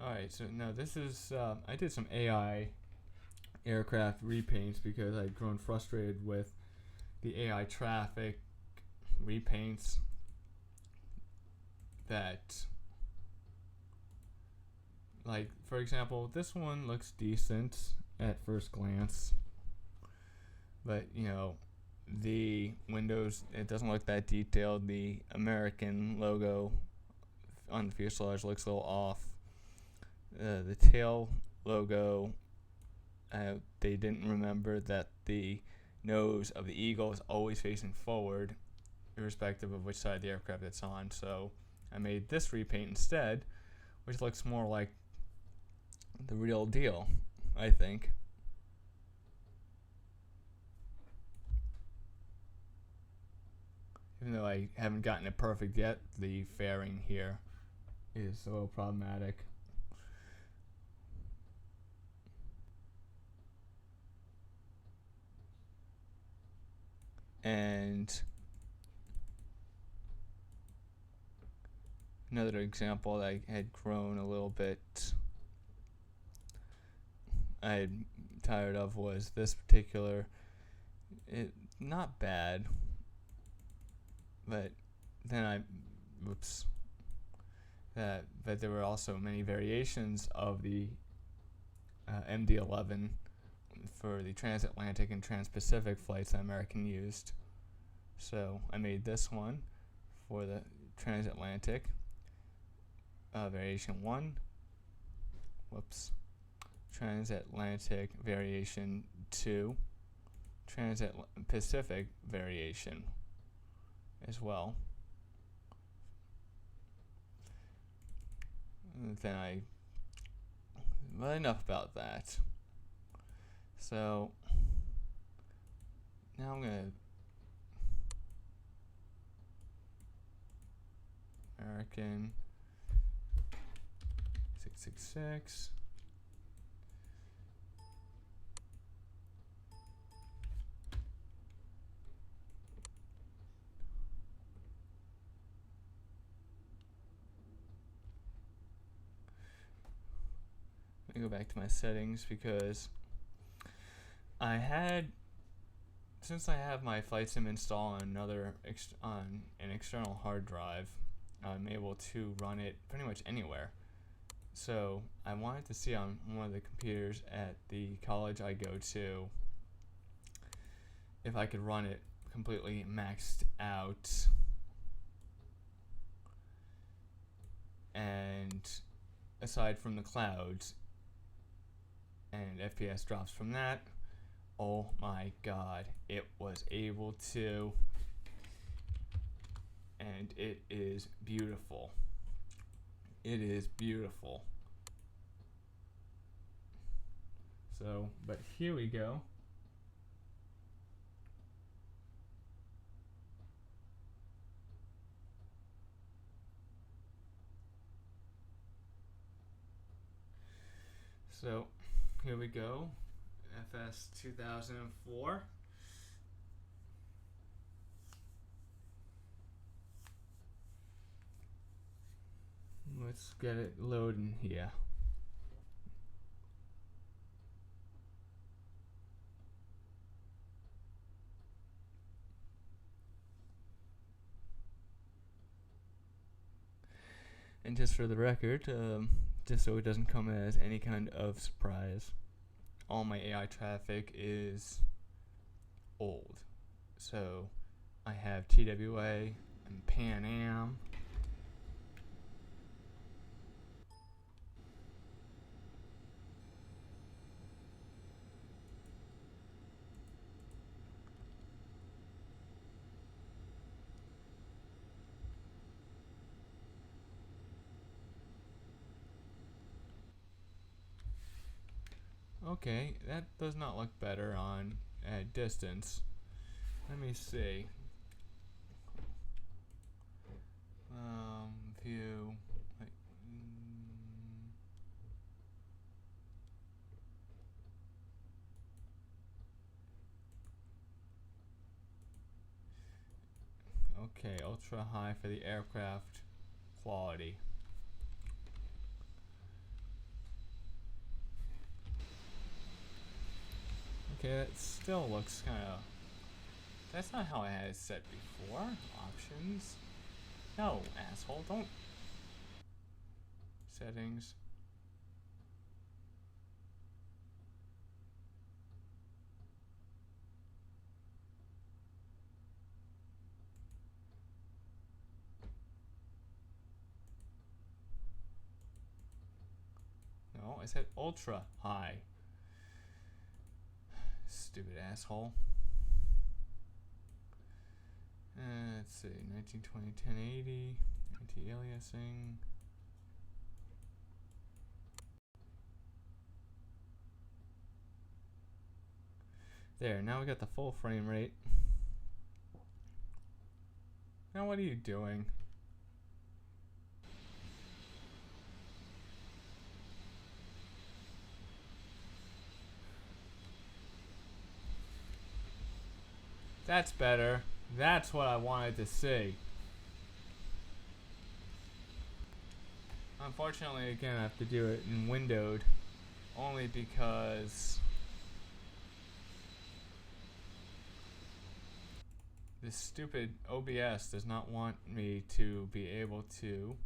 alright, so now this is, I did some AI aircraft repaints because I'd grown frustrated with the AI traffic repaints that, like, for example, this one looks decent at first glance, but, you know, the windows, it doesn't look that detailed. The American logo on the fuselage looks a little off. The tail logo, they didn't remember that the nose of the Eagle is always facing forward, irrespective of which side of the aircraft it's on. So I made this repaint instead, which looks more like the real deal, I think. Even though I haven't gotten it perfect yet, the fairing here is a little problematic. And another example that I had grown a little bit, I had tired of, was this particular, not bad, but then but there were also many variations of the MD-11 for the transatlantic and transpacific flights that American used. So I made this one for the transatlantic, variation 1. Transatlantic variation 2. Transpacific variation as well. And well, enough about that. So now I'm gonna American 666. Let me go back to my settings because since I have my flight sim installed on on an external hard drive, I'm able to run it pretty much anywhere. So I wanted to see on one of the computers at the college I go to if I could run it completely maxed out and aside from the clouds and FPS drops from that. Oh my god, it was able to, and it is beautiful. It is beautiful. So, but here we go. So, here we go. FS 2004. Let's get it loading here. And just for the record, just so it doesn't come as any kind of surprise, all my AI traffic is old. So I have TWA and Pan Am. Okay, that does not look better on at distance. Let me see. View. Okay, ultra high for the aircraft quality. Okay, that still looks kind of. That's not how I had it set before. Options. No, asshole, don't. Settings. No, I said ultra high. Stupid asshole. Let's see, 1920, 1080, anti-aliasing. There, now we got the full frame rate. Now what are you doing? That's better. That's what I wanted to see. Unfortunately, again, I have to do it in windowed. Only because this stupid OBS does not want me to be able to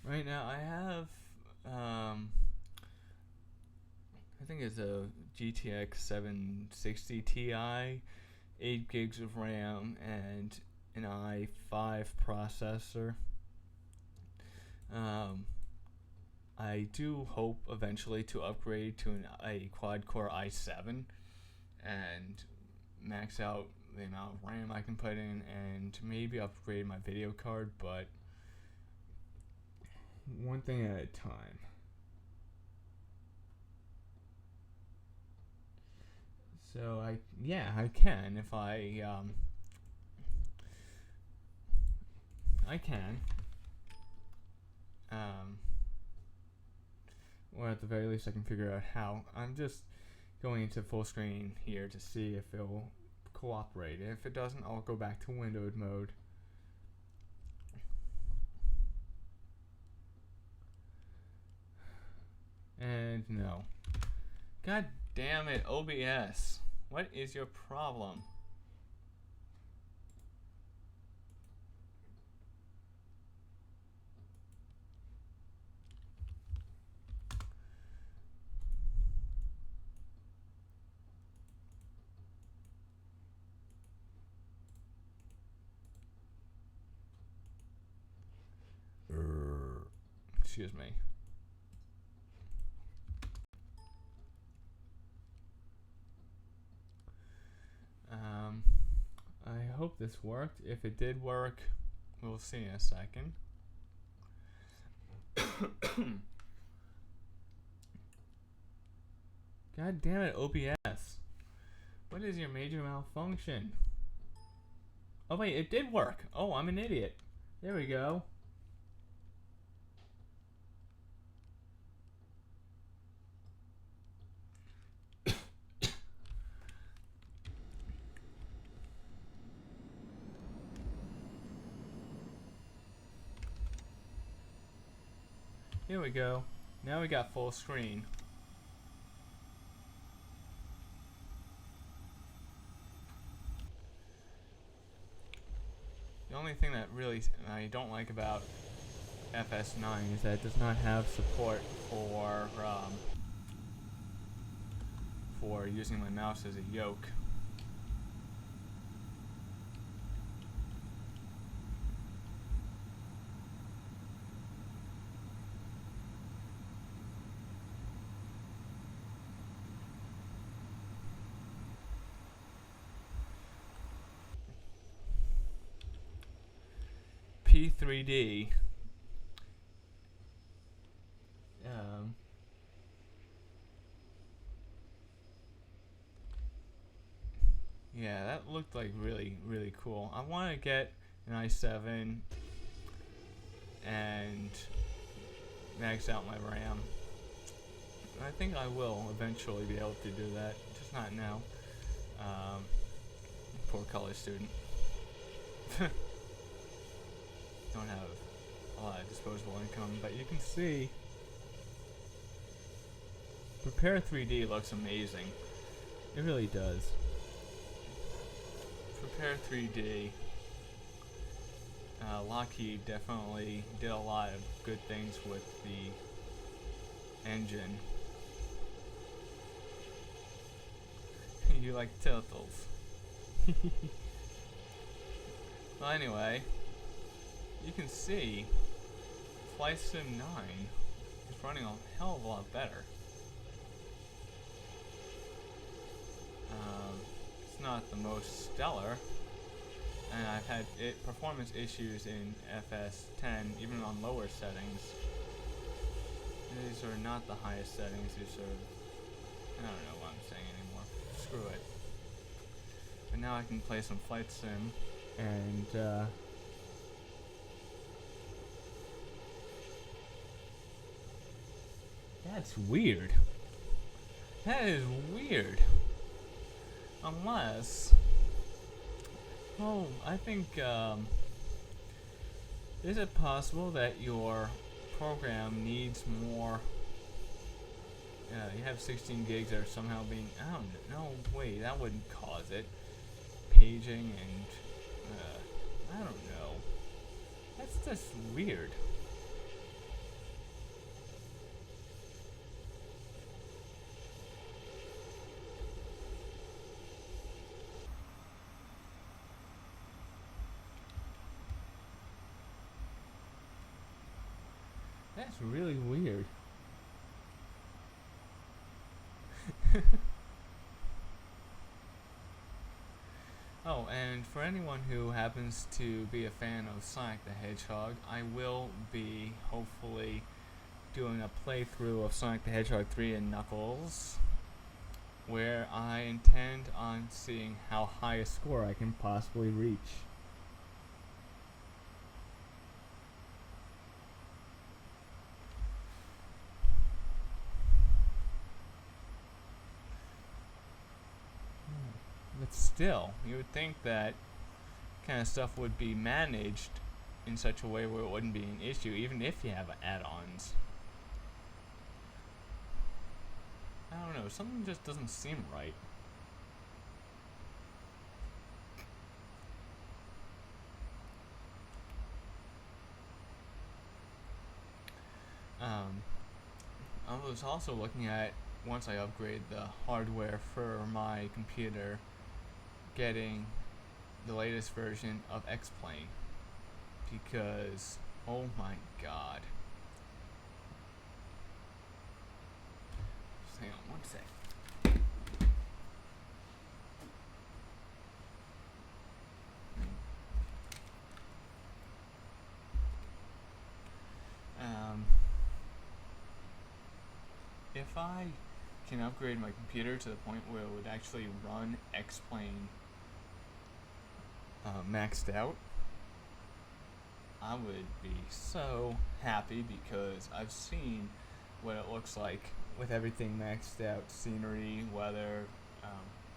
right now. I have I think it's a GTX 760 Ti, 8 gigs of RAM, and an i5 processor. I do hope eventually to upgrade to a quad-core i7 and max out the amount of RAM I can put in, and maybe upgrade my video card, but one thing at a time. So I can if I can. Or at the very least I can figure out how. I'm just going into full screen here to see if it'll cooperate. If it doesn't, I'll go back to windowed mode. And no. God damn it, OBS. What is your problem? Excuse me. I hope this worked. If it did work, we'll see in a second. God damn it, OBS. What is your major malfunction? Oh wait, it did work. Oh, I'm an idiot. There we go. Here we go. Now we got full screen. The only thing that really I don't like about FS9 is that it does not have support for using my mouse as a yoke. P3D. Yeah, that looked like really cool. I want to get an i7 and max out my RAM. I think I will eventually be able to do that, just not now. Poor college student. Don't have a lot of disposable income, but you can see Prepare 3D looks amazing. It really does. Prepare 3D. Lockheed definitely did a lot of good things with the engine. You like turtles. Well, anyway, you can see Flight Sim 9 is running a hell of a lot better. It's not the most stellar, and I've had performance issues in FS10, even on lower settings. These are not the highest settings, these are, I don't know what I'm saying anymore. Screw it. But now I can play some Flight Sim, and that's weird. That is weird. Unless... Oh, I think, is it possible that your program needs more... you have 16 gigs that are somehow being... I don't know. No, wait, that wouldn't cause it. Paging and... I don't know. That's just weird. That's really weird. Oh, and for anyone who happens to be a fan of Sonic the Hedgehog, I will be hopefully doing a playthrough of Sonic the Hedgehog 3 and Knuckles, where I intend on seeing how high a score I can possibly reach. But still, you would think that kind of stuff would be managed in such a way where it wouldn't be an issue, even if you have add-ons. I don't know, something just doesn't seem right. I was also looking at, once I upgrade the hardware for my computer, getting the latest version of X-Plane, because oh my god. Just hang on one sec. If I can upgrade my computer to the point where it would actually run X-Plane maxed out, I would be so happy, because I've seen what it looks like with everything maxed out, scenery, weather,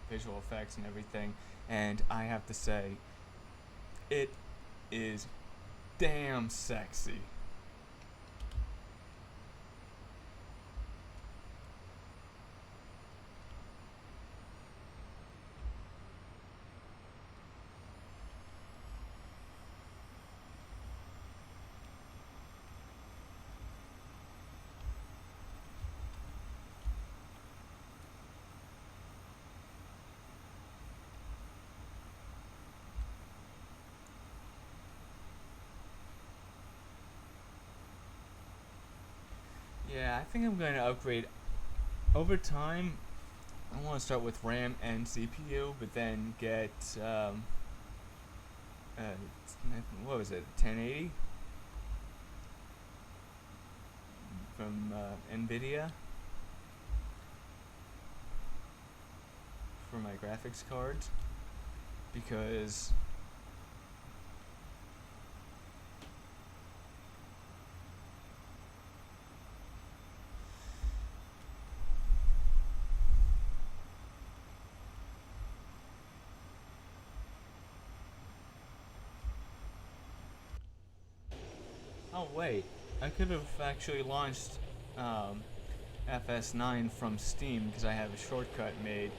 visual effects and everything, and I have to say, it is damn sexy. Yeah, I think I'm going to upgrade over time. I want to start with RAM and CPU, but then get what was it, 1080 from NVIDIA for my graphics cards, because oh wait, I could have actually launched FS9 from Steam, because I have a shortcut made,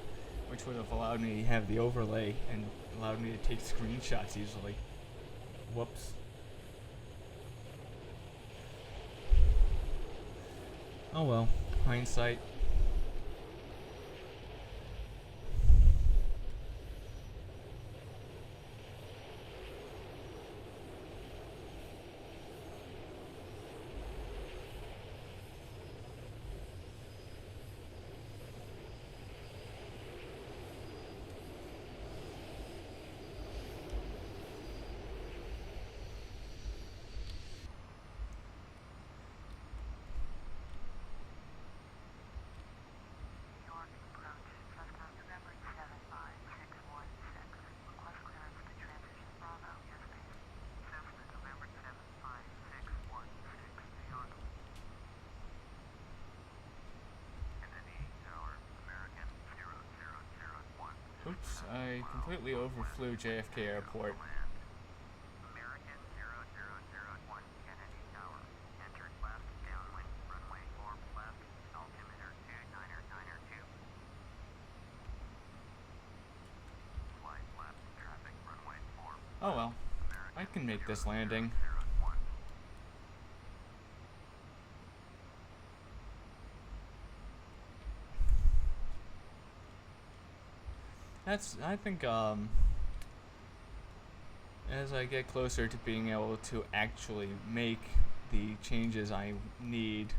which would have allowed me to have the overlay and allowed me to take screenshots easily. Whoops. Oh well, hindsight. Oops, I completely overflew JFK Airport. Oh well, I can make this landing. I think, as I get closer to being able to actually make the changes I need,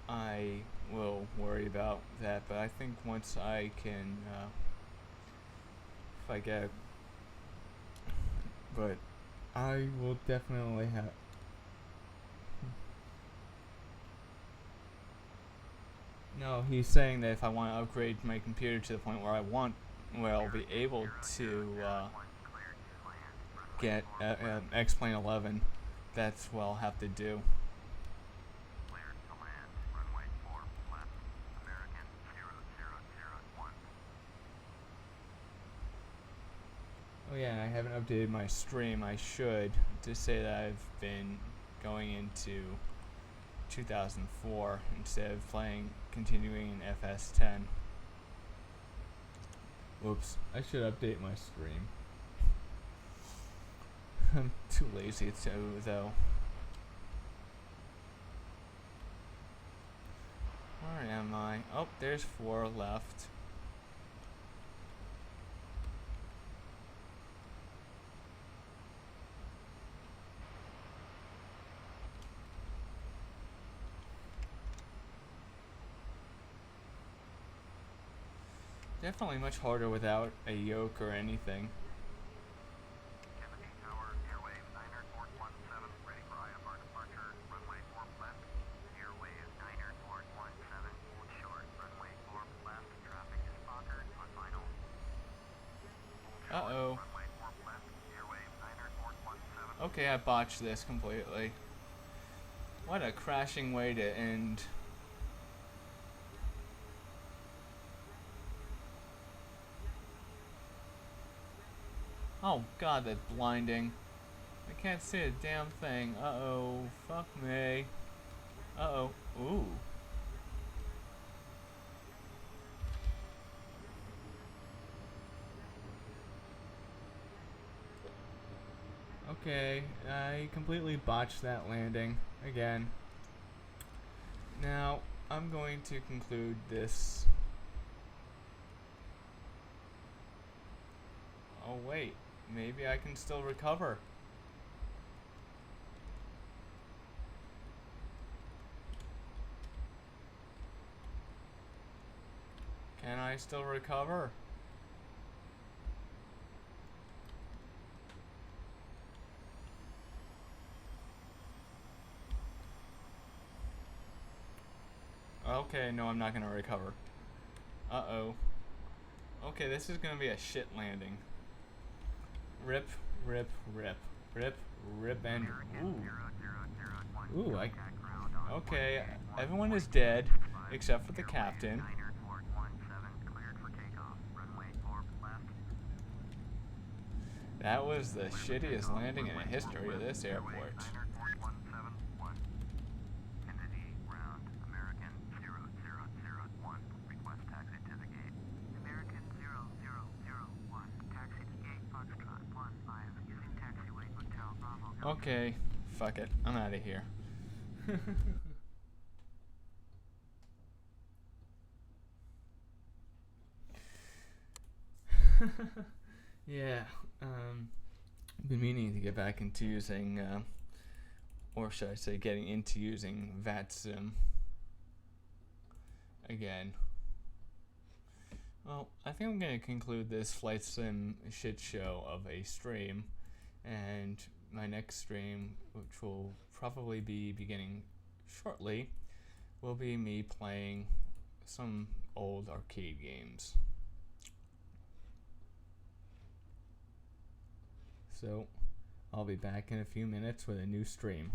I will worry about that. But I think once I can, if I get, but I will definitely have. No, he's saying that if I want to upgrade my computer to the point where I'll be able to get X-Plane 11, that's what I'll have to do. Oh yeah, I haven't updated my stream. I should, to say that I've been going into 2004 instead of continuing in FS10. Whoops, I should update my stream. I'm too lazy to, though. Where am I? Oh, there's 4 left. Definitely much harder without a yoke or anything. Uh-oh. Okay, I botched this completely. What a crashing way to end. Oh god, that's blinding. I can't see a damn thing. Uh-oh. Fuck me. Uh-oh. Ooh. Okay, I completely botched that landing again. Now, I'm going to conclude this. Oh wait, maybe I can still recover. Can I still recover? Okay, no, I'm not gonna recover. Uh-oh. Okay, this is gonna be a shit landing. Rip, rip, rip. Rip, rip, and ooh. Ooh, okay, everyone is dead except for the captain. That was the shittiest landing in the history of this airport. Okay, fuck it. I'm out of here. Yeah, been meaning to get back into using, or should I say getting into using VATSIM again. Well, I think I'm going to conclude this flight sim shit show of a stream, and my next stream, which will probably be beginning shortly, will be me playing some old arcade games. So, I'll be back in a few minutes with a new stream.